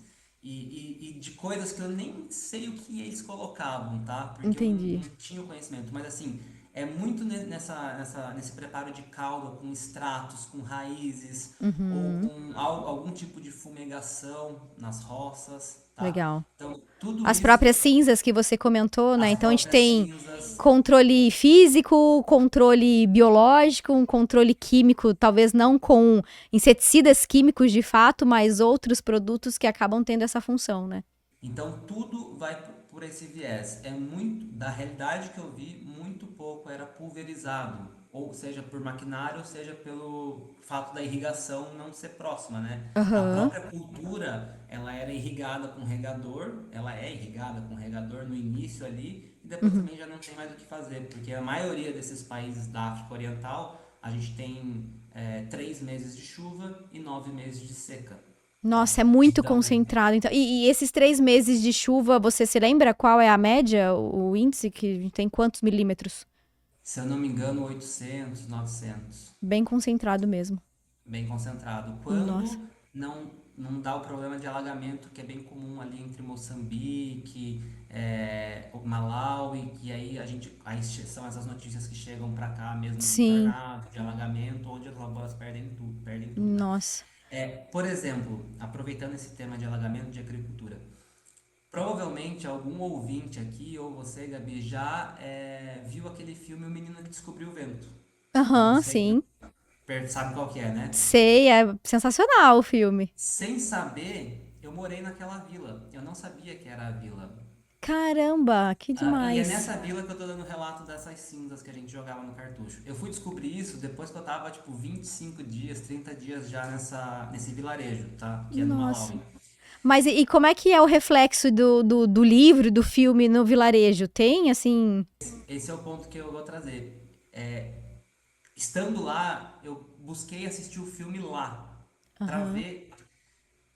e de coisas que eu nem sei o que eles colocavam, tá? Porque eu entendi. não tinha o conhecimento. Mas assim, é muito nesse preparo de calda com extratos, com raízes, ou Uhum, com algum tipo de fumegação nas roças, tá? legal. Então, tudo As isso, próprias cinzas que você comentou, né? as Então a gente próprias tem cinzas. controle físico, controle biológico, um controle químico, talvez não com inseticidas químicos de fato, mas outros produtos que acabam tendo essa função, né? Então tudo vai por esse viés. É muito, da realidade que eu vi, muito pouco era pulverizado, ou seja por maquinário, ou seja pelo fato da irrigação não ser próxima, né? A Aham, própria cultura, ela era irrigada com regador, ela é irrigada com regador no início ali, e depois uhum. também já não tem mais o que fazer, porque a maioria desses países da África Oriental, a gente tem 3 meses de chuva e 9 meses de seca, Nossa, tá? é muito Então, concentrado. Então, e esses 3 meses de chuva, você se lembra qual é a média, o índice que a gente tem quantos milímetros? se eu não me engano, 800, 900, Bem concentrado mesmo. bem concentrado. Nossa. Quando não dá o problema de alagamento, que é bem comum ali entre Moçambique, o Malawi, que aí são essas notícias que chegam para cá mesmo de Sim, tornado, de alagamento, onde as lavouras perdem tudo, né? nossa. Por exemplo, aproveitando esse tema de alagamento de agricultura, provavelmente algum ouvinte aqui, ou você, Gabi, já viu aquele filme O Menino que Descobriu o Vento. Eu não Aham, sei, sim. sabe qual que é, né? Sei, é sensacional o filme. Sem saber, eu morei naquela vila. Eu não sabia que era a vila. Caramba, que E é demais. nessa vila que eu tô dando relato dessas cinzas que a gente jogava no cartucho. Eu fui descobrir isso depois que eu tava, tipo, 25 dias, 30 dias já nesse vilarejo, tá? Que é no Nossa. Malawi. Mas e como é que é o reflexo do livro, do filme no vilarejo? Tem, assim... Esse é o ponto que eu vou trazer. Estando lá, eu busquei assistir o filme lá, pra Aham, ver.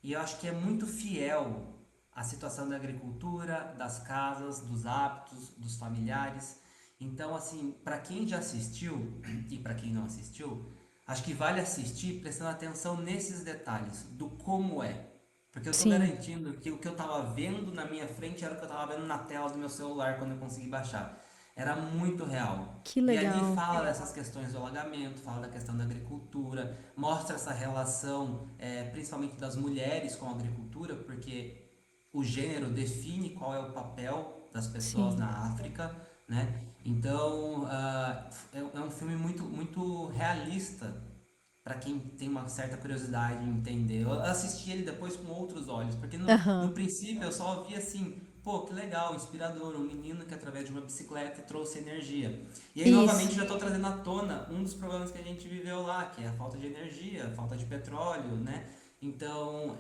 E eu acho que é muito fiel à situação da agricultura, das casas, dos hábitos, dos familiares. Então, assim, para quem já assistiu e para quem não assistiu, acho que vale assistir prestando atenção nesses detalhes do como é. Porque eu estou sim. garantindo que o que eu estava vendo na minha frente era o que eu estava vendo na tela do meu celular quando eu consegui baixar. Era muito real. Que E ali legal. fala dessas questões do alagamento, fala da questão da agricultura, mostra essa relação, principalmente das mulheres com a agricultura, porque o gênero define qual é o papel das pessoas Sim. na África, né? Então, é um filme muito, muito realista para quem tem uma certa curiosidade em entender. Eu assisti ele depois com outros olhos, porque no Aham. princípio eu só vi assim, pô, que legal, inspirador, um menino que através de uma bicicleta trouxe energia. E aí Isso. novamente já estou trazendo à tona um dos problemas que a gente viveu lá, que é a falta de energia, a falta de petróleo, né? Então,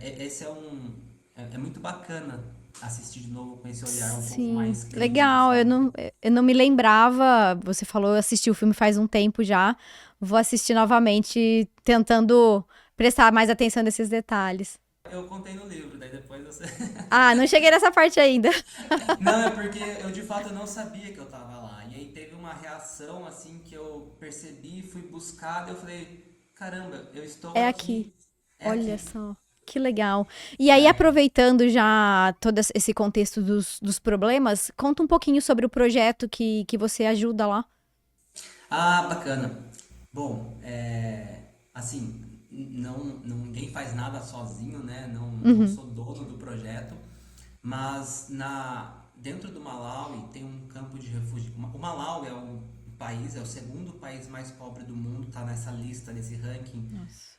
esse é muito bacana assistir de novo com esse olhar um pouco Sim, mais crítico, legal. sabe? Eu não me lembrava. Você falou, eu assisti o filme faz um tempo já. Vou assistir novamente, tentando prestar mais atenção nesses detalhes. Eu contei no livro, daí depois você. Ah, não cheguei nessa parte ainda. Não, é porque eu de fato não sabia que eu tava lá. E aí teve uma reação assim que eu percebi, fui buscar, daí eu falei, caramba, eu estou É aqui. aqui, é Olha aqui. só. Que legal. E aí, É. aproveitando já todo esse contexto dos problemas, conta um pouquinho sobre o projeto que você ajuda lá. Ah, bacana. Bom, assim, ninguém faz nada sozinho, né? Não Uhum. sou dono do projeto, mas dentro do Malawi tem um campo de refúgio. O Malawi é um país, é o segundo país mais pobre do mundo, tá nessa lista, nesse ranking. Nossa.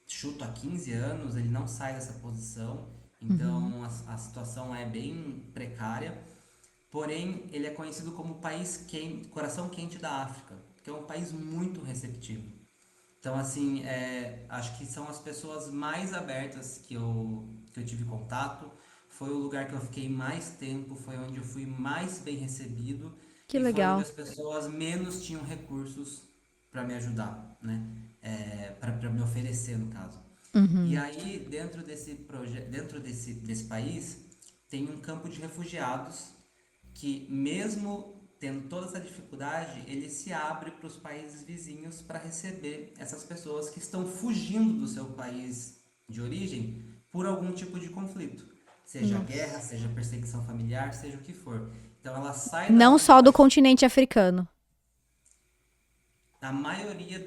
Chuto há 15 anos, ele não sai dessa posição. Uhum. Então a situação é bem precária. Porém, ele é conhecido como o país quente, coração quente da África, que é um país muito receptivo. Então, assim, acho que são as pessoas mais abertas que eu tive contato. Foi o lugar que eu fiquei mais tempo, foi onde eu fui mais bem recebido Que e foi onde legal. as pessoas menos tinham recursos para me ajudar, né? Para me oferecer, no caso. E Uhum. aí, dentro desse país, tem um campo de refugiados que, mesmo tendo toda essa dificuldade, ele se abre para os países vizinhos para receber essas pessoas que estão fugindo do seu país de origem por algum tipo de conflito, seja guerra, Nossa. seja perseguição familiar, seja o que for. Então ela sai da Não onde só ela do continente africano. a maioria,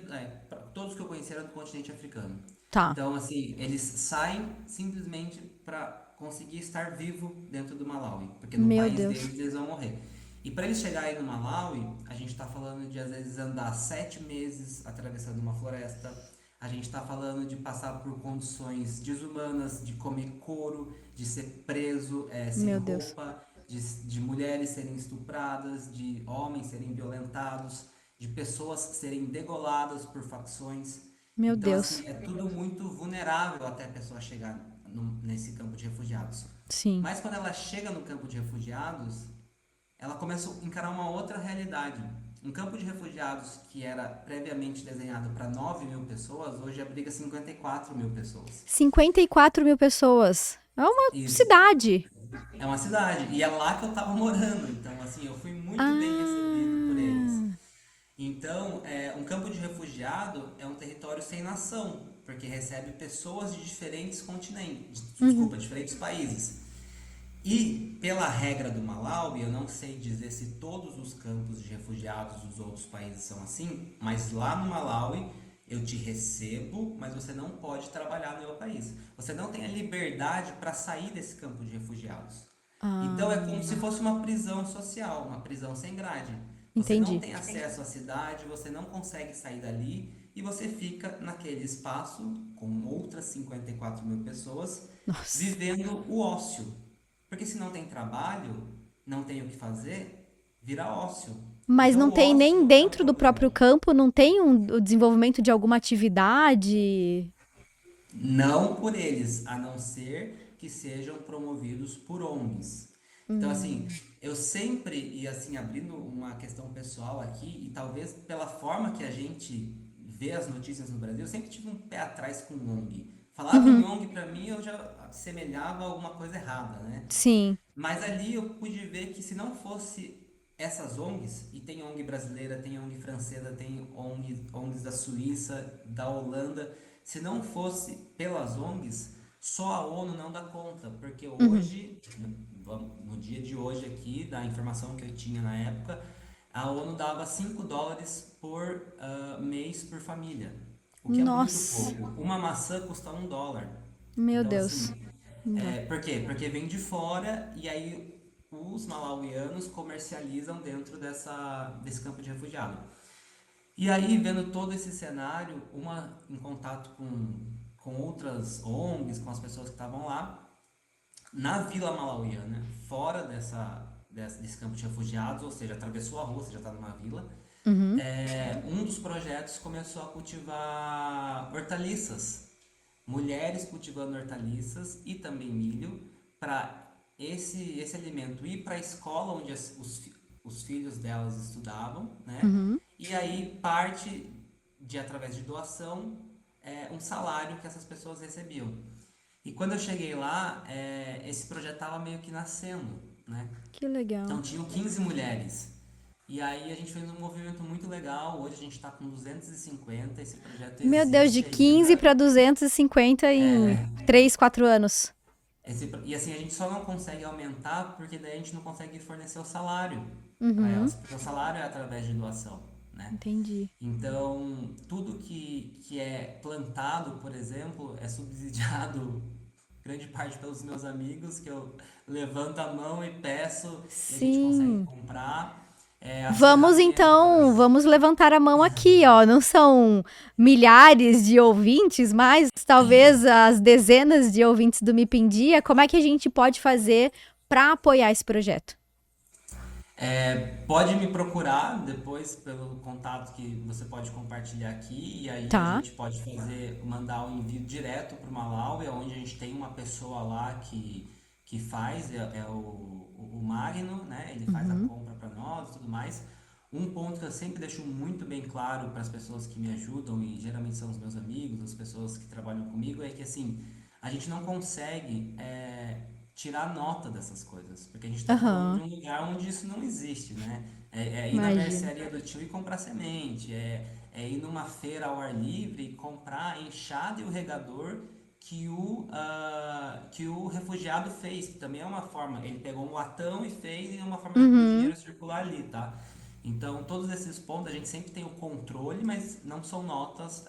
todos que eu conheci eram do continente africano. Tá. Então, assim, eles saem simplesmente para conseguir estar vivo dentro do Malawi, porque no Meu país Deus. deles eles vão morrer. E para eles chegarem no Malawi, a gente está falando de às vezes andar 7 meses atravessando uma floresta. A gente está falando de passar por condições desumanas, de comer couro, de ser preso sem Meu Deus. roupa, de mulheres serem estupradas, de homens serem violentados, de pessoas serem degoladas por facções. Meu Então, Deus. assim, é tudo muito vulnerável até a pessoa chegar nesse campo de refugiados. Sim. Mas quando ela chega no campo de refugiados, ela começa a encarar uma outra realidade. Um campo de refugiados que era previamente desenhado para 9 mil pessoas, hoje abriga 54 mil pessoas. 54 mil pessoas. É uma Isso. cidade. É uma cidade. E é lá que eu tava morando. Então, assim, eu fui muito bem recebido por eles. Ah. Então, um campo de refugiado é um território sem nação, porque recebe pessoas de diferentes continentes, Uhum. desculpa, diferentes países. E pela regra do Malawi, eu não sei dizer se todos os campos de refugiados dos outros países são assim, mas lá no Malawi eu te recebo, mas você não pode trabalhar no meu país. Você não tem a liberdade para sair desse campo de refugiados. Então é como se Ah. fosse uma prisão social, uma prisão sem grade. Você não Entendi. tem acesso à cidade, você não consegue sair dali e você fica naquele espaço com outras 54 mil pessoas Nossa. vivendo o ócio. Porque se não tem trabalho, não tem o que fazer, vira ócio. Mas Então não o tem nem ócio é um dentro do próprio problema. campo, não tem o desenvolvimento de alguma atividade? Não por eles, a não ser que sejam promovidos por ONGs. Então, assim, eu sempre, e assim, abrindo uma questão pessoal aqui, e talvez pela forma que a gente vê as notícias no Brasil, eu sempre tive um pé atrás com ONG. Falava em Uhum. ONG, pra mim, eu já assemelhava a alguma coisa errada, né? Sim. Mas ali eu pude ver que se não fosse essas ONGs, e tem ONG brasileira, tem ONG francesa, tem ONGs da Suíça, da Holanda, se não fosse pelas ONGs, só a ONU não dá conta, porque Uhum. hoje, no dia de hoje aqui, da informação que eu tinha na época, a ONU dava US$ 5 por mês por família, o que é muito Nossa. pouco. Uma maçã custa US$ 1. Meu Então, Deus. assim, Não dá. por quê? Porque vem de fora e aí os malauianos comercializam dentro desse campo de refugiado. E aí, vendo todo esse cenário, uma em contato com outras ONGs, com as pessoas que estavam lá, na Vila Malauiana, fora desse campo de refugiados, ou seja, atravessou a rua, você já está numa vila, Uhum. um dos projetos começou a cultivar hortaliças, mulheres cultivando hortaliças e também milho para esse alimento ir para a escola onde os filhos delas estudavam, né? Uhum. E aí parte de através de doação um salário que essas pessoas recebiam. E quando eu cheguei lá, esse projeto estava meio que nascendo, né? Que legal. Então tinham 15 mulheres. E aí a gente fez um movimento muito legal. Hoje a gente está com 250. Esse projeto Meu Deus, de existe 15 ainda. para 250 em 3, 4 anos. E assim, a gente só não consegue aumentar porque daí a gente não consegue fornecer o salário para Uhum. elas, porque o salário é através de doação, né? Entendi. Então, tudo que é plantado, por exemplo, é subsidiado grande parte pelos meus amigos, que eu levanto a mão e peço e a gente consegue Sim. comprar. As Vamos então, ferramentas. vamos levantar a mão aqui, ó. Não são milhares de ouvintes, mas talvez as dezenas de ouvintes do Me Dia. Como é que a gente pode fazer para apoiar esse projeto? Pode me procurar depois pelo contato que você pode compartilhar aqui, e aí a Tá. gente pode mandar o envio direto para o Malawi, onde a gente tem uma pessoa lá que faz, é o Magno, né? Ele faz a Uhum. compra para nós e tudo mais. Um ponto que eu sempre deixo muito bem claro para as pessoas que me ajudam, e geralmente são os meus amigos, as pessoas que trabalham comigo, é que assim, a gente não consegue tirar nota dessas coisas, porque a gente está falando de Aham. um lugar onde isso não existe, né? É ir na Imagino. mercearia do tio e comprar semente, é ir numa feira ao ar livre e comprar a enxada e o regador que o refugiado fez, que também é uma forma, ele pegou um latão e fez, e é uma forma do Uhum. dinheiro circular ali, tá? Então, todos esses pontos a gente sempre tem o controle, mas não são notas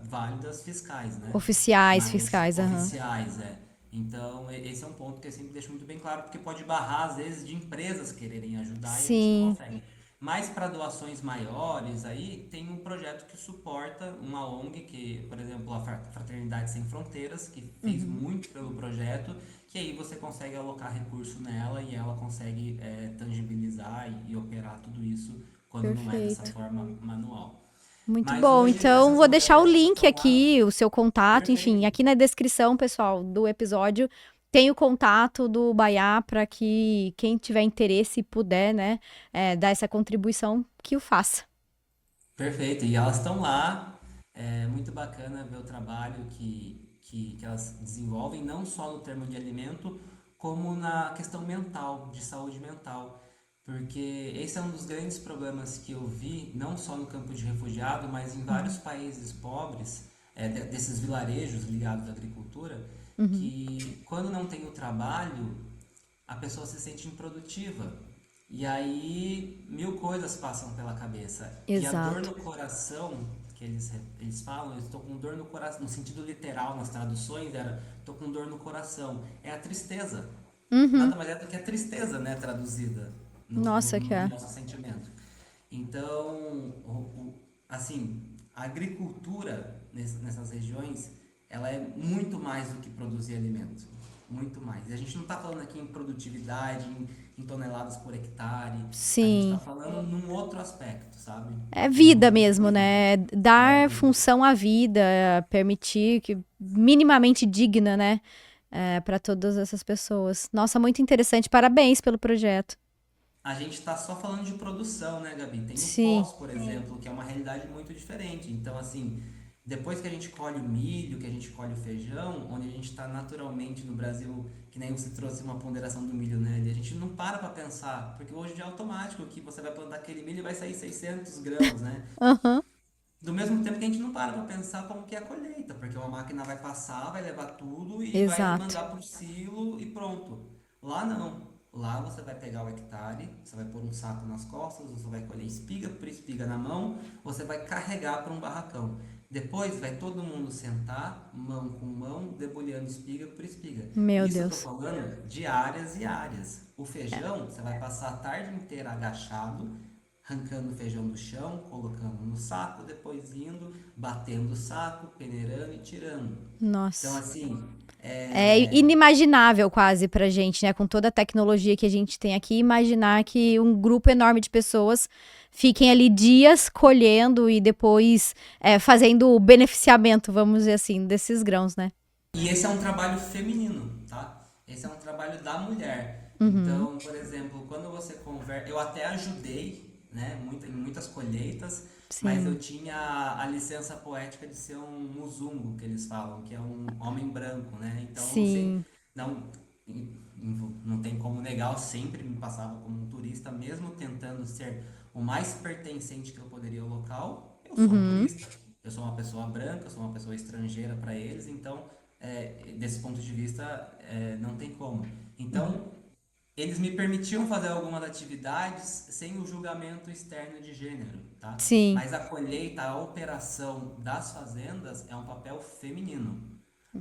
válidas fiscais, né? Oficiais, Mas fiscais, aham. oficiais, é. Então, esse é um ponto que eu sempre deixo muito bem claro, porque pode barrar, às vezes, de empresas quererem ajudar e a gente não Sim. consegue. Mas para doações maiores, aí tem um projeto que suporta uma ONG, que, por exemplo, a Fraternidade Sem Fronteiras, que fez Uhum. muito pelo projeto, que aí você consegue alocar recurso nela e ela consegue tangibilizar e operar tudo isso quando não é dessa Perfeito. forma manual. Muito Mas bom. hoje Então, essas vou deixar o modalidades link estão lá. aqui, o seu contato, enfim, Perfeito. aqui na descrição, pessoal, do episódio, tem o contato do Baiá para que quem tiver interesse e puder, né, dar essa contribuição, que o faça. Perfeito, e elas estão lá. É muito bacana ver o trabalho que elas desenvolvem, não só no termo de alimento, como na questão mental, de saúde mental. Porque esse é um dos grandes problemas que eu vi, não só no campo de refugiado, mas em vários Uhum. países pobres, desses vilarejos ligados à agricultura, Uhum. que quando não tem o trabalho, a pessoa se sente improdutiva. E aí mil coisas passam pela cabeça. E a dor Exato. no coração, que eles falam, eu estou com dor no coração, no sentido literal, nas traduções era, estou com dor no coração. É a tristeza. Uhum. Nada mais é do que a tristeza, né, traduzida Nossa, que no é. nosso sentimento. Então, assim, a agricultura nessas regiões, ela é muito mais do que produzir alimento. Muito mais. E a gente não está falando aqui em produtividade, em toneladas por hectare. A gente está Sim. falando num outro aspecto, sabe? É Numa vida outra mesmo, coisa. né? É a Dar vida. função à vida, permitir que minimamente digna, né? Para todas essas pessoas. Nossa, muito interessante. Parabéns pelo projeto. A gente está só falando de produção, né, Gabi? Tem o Sim. pós, por exemplo, que é uma realidade muito diferente. Então, assim, depois que a gente colhe o milho, que a gente colhe o feijão, onde a gente está naturalmente no Brasil, que nem você trouxe uma ponderação do milho, né? E a gente não para pensar, porque hoje já é automático que você vai plantar aquele milho e vai sair 600 grãos, né? Aham. Do mesmo tempo que a gente não para pensar como que é a colheita, porque uma máquina vai passar, vai levar tudo e vai Exato. mandar pro silo e pronto. Lá não. Lá você vai pegar o hectare, você vai pôr um saco nas costas, você vai colher espiga por espiga na mão, você vai carregar para um barracão. Depois vai todo mundo sentar, mão com mão, debulhando espiga por espiga. Meu Isso eu tô Deus. falando de áreas e áreas. O feijão, você vai passar a tarde inteira agachado, arrancando o feijão do chão, colocando no saco, depois indo, batendo o saco, peneirando e tirando. Então, Nossa. assim, É é, inimaginável quase pra gente, né? Com toda a tecnologia que a gente tem aqui, imaginar que um grupo enorme de pessoas fiquem ali dias colhendo e depois fazendo o beneficiamento, vamos dizer assim, desses grãos, né? e esse é um trabalho feminino, tá? Esse é um trabalho da mulher. Uhum. Então, por exemplo, quando você conversa, eu até ajudei, né, em muitas colheitas, mas eu Sim. tinha a licença poética de ser um muzungo, que eles falam, que é um homem branco, né? Então, não sei, Sim. não, não tem como negar, eu sempre me passava como um turista, mesmo tentando ser o mais pertencente que eu poderia ao local. Eu sou um Uhum. turista, eu sou uma pessoa branca, eu sou uma pessoa estrangeira para eles, então desse ponto de vista, não tem como. Uhum. Então, eles me permitiam fazer algumas atividades sem o julgamento externo de gênero, tá? Sim. Mas a colheita, a operação das fazendas é um papel feminino.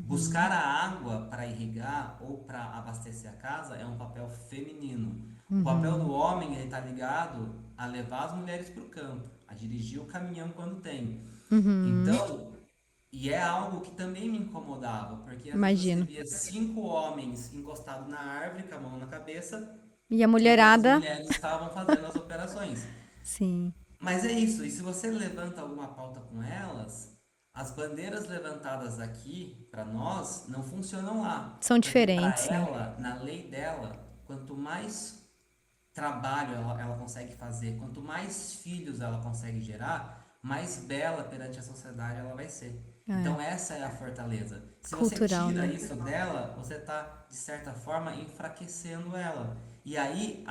Buscar a água para irrigar ou para abastecer a casa é um papel feminino. O papel do homem ele está ligado a levar as mulheres para o campo, a dirigir o caminhão quando tem. Uhum. Então, e é algo que também me incomodava, porque às vezes você Imagino. via 5 homens encostados na árvore com a mão na cabeça, E a enquanto as mulherada? mulheres estavam fazendo as operações. Sim. Mas é isso, e se você levanta alguma pauta com elas, as bandeiras levantadas aqui para nós não funcionam lá, São porque para diferentes, né? ela, na lei dela, quanto mais trabalho ela consegue fazer, quanto mais filhos ela consegue gerar, mais bela perante a sociedade ela vai ser. É. Então essa é a fortaleza. Se você Cultural, tira né? isso dela, você está, de certa forma, enfraquecendo ela. E aí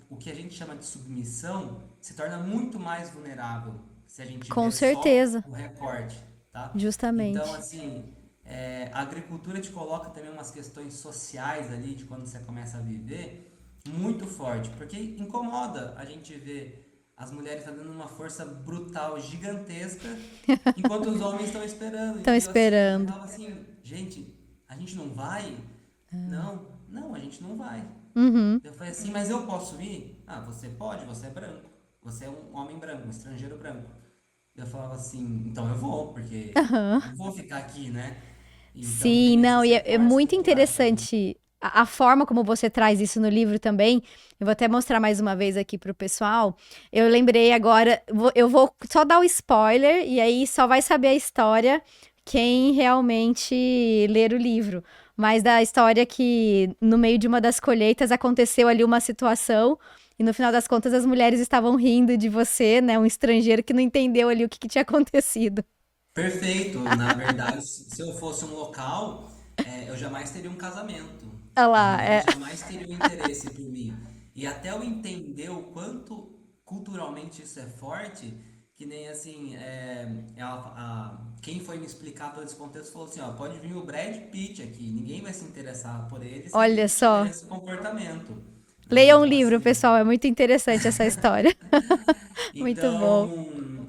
o que a gente chama de submissão se torna muito mais vulnerável se a gente Com vê só certeza. o recorte, tá? Então, Justamente. assim, a agricultura te coloca também umas questões sociais ali de quando você começa a viver muito forte, porque incomoda a gente ver as mulheres fazendo uma força brutal, gigantesca, enquanto os homens estão esperando. Estão E eu assim, eu esperando. falava assim, gente, a gente não vai? Não, não, a gente não vai. Uhum. Eu falei assim, mas eu posso ir? Ah, você pode, você é branco. Você é um homem branco, um estrangeiro branco. Eu falava assim, então eu vou, porque Aham. não vou ficar aqui, né? Então Sim, tem não, esses e é recortes muito culturais também. interessante a forma como você traz isso no livro também. Eu vou até mostrar mais uma vez aqui pro pessoal. Eu lembrei agora, eu vou só dar o spoiler e aí só vai saber a história quem realmente ler o livro. Mas da história que no meio de uma das colheitas aconteceu ali uma situação e no final das contas as mulheres estavam rindo de você, né? Um estrangeiro que não entendeu ali o que tinha acontecido. Perfeito. Na verdade, se eu fosse um local, eu jamais teria um casamento. Olha As lá, mulheres jamais teriam interesse por mim. E até eu entender o quanto culturalmente isso é forte, que nem assim, quem foi me explicar todo esse contexto falou assim, ó, pode vir o Brad Pitt aqui, ninguém vai se interessar por ele se olha ele tiver só. esse comportamento, né? Leiam um Então livro, assim, pessoal, é muito interessante essa história. Muito bom. então,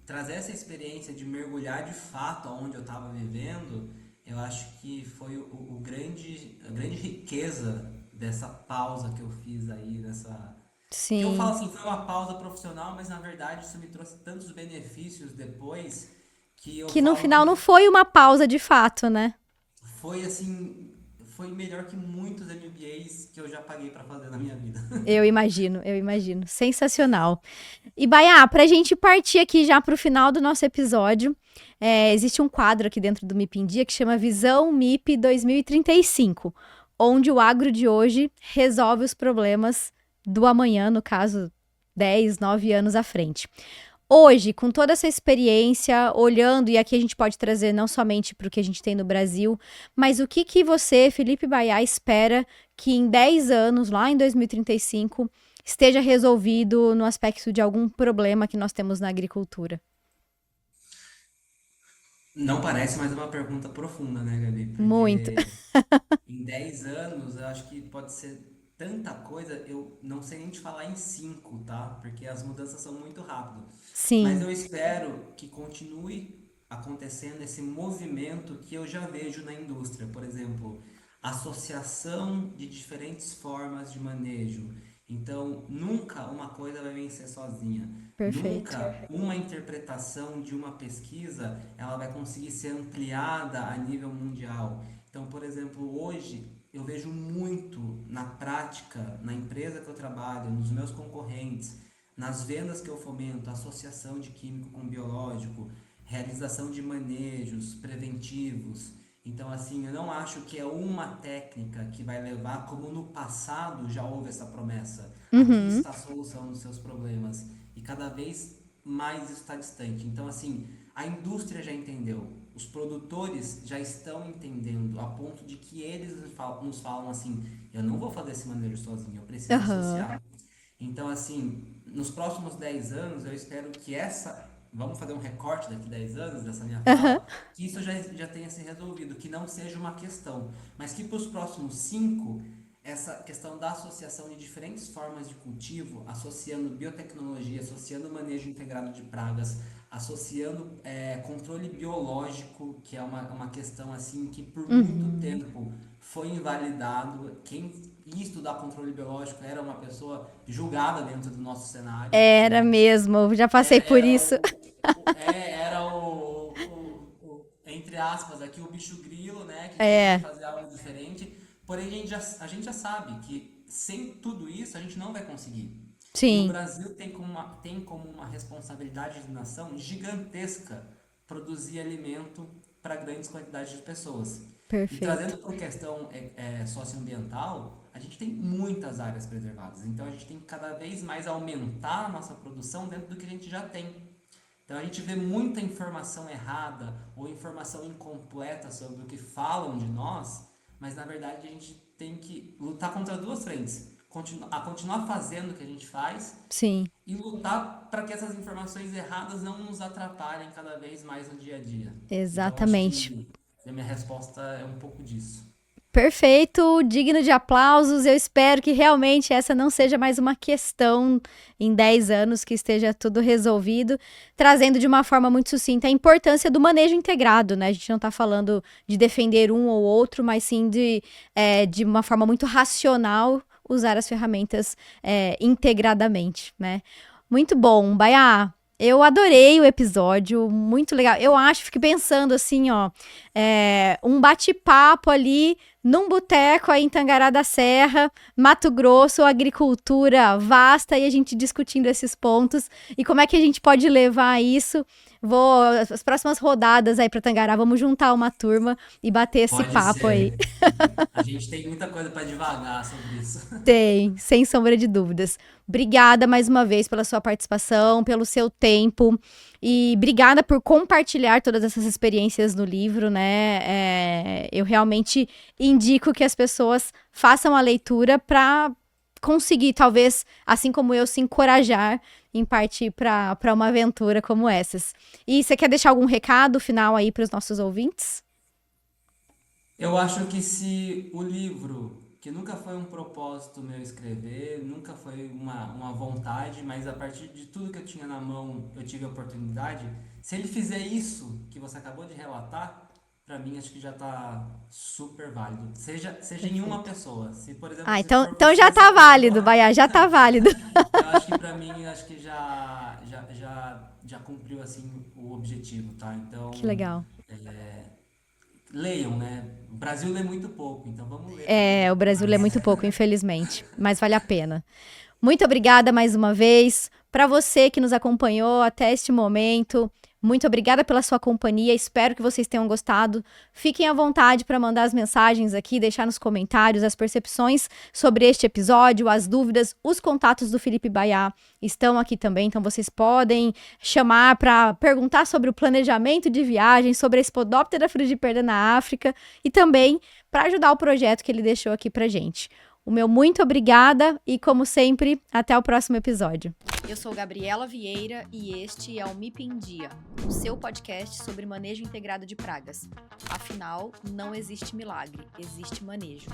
trazer essa experiência de mergulhar de fato aonde eu estava vivendo, eu acho que foi a grande riqueza dessa pausa que eu fiz aí, que eu falo Sim. assim, foi uma pausa profissional, mas na verdade isso me trouxe tantos benefícios depois que eu Que no falo final não que foi uma pausa de fato, né? foi assim, foi melhor que muitos MBAs que eu já paguei para fazer na minha vida. Eu imagino, eu imagino. Sensacional. E, Baiá, pra gente partir aqui já pro final do nosso episódio, existe um quadro aqui dentro do MIP em Dia que chama Visão MIP 2035, onde o agro de hoje resolve os problemas do amanhã, no caso, 10, 9 anos à frente. Hoje, com toda essa experiência, olhando, e aqui a gente pode trazer não somente para o que a gente tem no Brasil, mas o que que você, Felipe Baiá, espera que em 10 anos, lá em 2035, esteja resolvido no aspecto de algum problema que nós temos na agricultura? Não parece, mas é uma pergunta profunda, né, Gabi? Muito. Porque em 10 anos, eu acho que pode ser tanta coisa, eu não sei nem te falar em 5, tá? Porque as mudanças são muito rápidas. Mas Sim, eu espero que continue acontecendo esse movimento que eu já vejo na indústria. Por exemplo, associação de diferentes formas de manejo. Então, nunca uma coisa vai vencer sozinha. perfeito. Nunca uma interpretação de uma pesquisa ela vai conseguir ser ampliada a nível mundial. Então, por exemplo, hoje eu vejo muito na prática, na empresa que eu trabalho, nos meus concorrentes, nas vendas que eu fomento, associação de químico com biológico, realização de manejos preventivos. Então, assim, eu não acho que é uma técnica que vai levar, como no passado já houve essa promessa. Aqui Uhum, está a solução dos seus problemas. E cada vez mais isso está distante. Então, assim, a indústria já entendeu, os produtores já estão entendendo, a ponto de que eles nos falam assim: eu não vou fazer esse manejo sozinho, eu preciso aham, associar. Então, assim, nos próximos 10 anos, eu espero que vamos fazer um recorte daqui 10 anos dessa minha aham, fala, que isso já tenha se resolvido, que não seja uma questão, mas que para os próximos 5, essa questão da associação de diferentes formas de cultivo, associando biotecnologia, associando o manejo integrado de pragas, associando controle biológico, que é uma questão assim que por muito tempo foi invalidado. Quem ia estudar controle biológico era uma pessoa julgada dentro do nosso cenário, Era né? mesmo, eu já passei Era, por era isso. entre aspas, aqui o bicho grilo, né? Que queria É, fazer algo diferente. Porém, a gente já sabe que sem tudo isso a gente não vai conseguir. E o sim, Brasil tem como uma responsabilidade de nação gigantesca produzir alimento para grandes quantidades de pessoas. E perfeito. trazendo para a questão socioambiental, a gente tem muitas áreas preservadas. Então a gente tem que cada vez mais aumentar a nossa produção dentro do que a gente já tem. Então a gente vê muita informação errada ou informação incompleta sobre o que falam de nós, mas na verdade a gente tem que lutar contra duas frentes. Continuar fazendo o que a gente faz Sim, e lutar para que essas informações erradas não nos atrapalhem cada vez mais no dia a dia. Então acho exatamente. que a minha resposta é um pouco disso. Perfeito, digno de aplausos. Eu espero que realmente essa não seja mais uma questão em 10 anos, que esteja tudo resolvido, trazendo de uma forma muito sucinta a importância do manejo integrado, né? A gente não está falando de defender um ou outro, mas sim de uma forma muito racional usar as ferramentas integradamente, né? Muito bom, Baiá. Eu adorei o episódio, muito legal. Eu acho, fico pensando assim, ó, um bate-papo ali num boteco aí em Tangará da Serra, Mato Grosso, agricultura vasta e a gente discutindo esses pontos e como é que a gente pode levar isso. As próximas rodadas aí para Tangará, vamos juntar uma turma e bater esse Pode papo aí. ser. A gente tem muita coisa para devagar sobre isso. Tem, sem sombra de dúvidas. Obrigada mais uma vez pela sua participação, pelo seu tempo e obrigada por compartilhar todas essas experiências no livro, né? Eu realmente indico que as pessoas façam a leitura para conseguir, talvez, assim como eu, se encorajar em partir para uma aventura como essas. E você quer deixar algum recado final aí para os nossos ouvintes? Eu acho que se o livro, que nunca foi um propósito meu escrever, nunca foi uma vontade, mas a partir de tudo que eu tinha na mão, eu tive a oportunidade, se ele fizer isso que você acabou de relatar, pra mim acho que já tá super válido. Seja em uma Perfeito. pessoa. Se, por exemplo, Ah, se então, for então você já essa tá válido, pessoa, Baia, já tá válido. eu acho que pra mim, acho que já cumpriu assim o objetivo, tá? Que Então, legal. leiam, né? O Brasil lê muito pouco, então vamos ler para aprender um O pouco Brasil é mais. muito pouco, infelizmente, mas vale a pena. Muito obrigada mais uma vez. Para você que nos acompanhou até este momento, muito obrigada pela sua companhia. Espero que vocês tenham gostado. Fiquem à vontade para mandar as mensagens aqui, deixar nos comentários as percepções sobre este episódio, as dúvidas, os contatos do Felipe Baiá estão aqui também. Então vocês podem chamar para perguntar sobre o planejamento de viagem, sobre a Spodoptera frugiperde na África e também para ajudar o projeto que ele deixou aqui para gente. O meu muito obrigada e, como sempre, até o próximo episódio. Eu sou Gabriela Vieira e este é o MIP em Dia, o seu podcast sobre manejo integrado de pragas. Afinal, não existe milagre, existe manejo.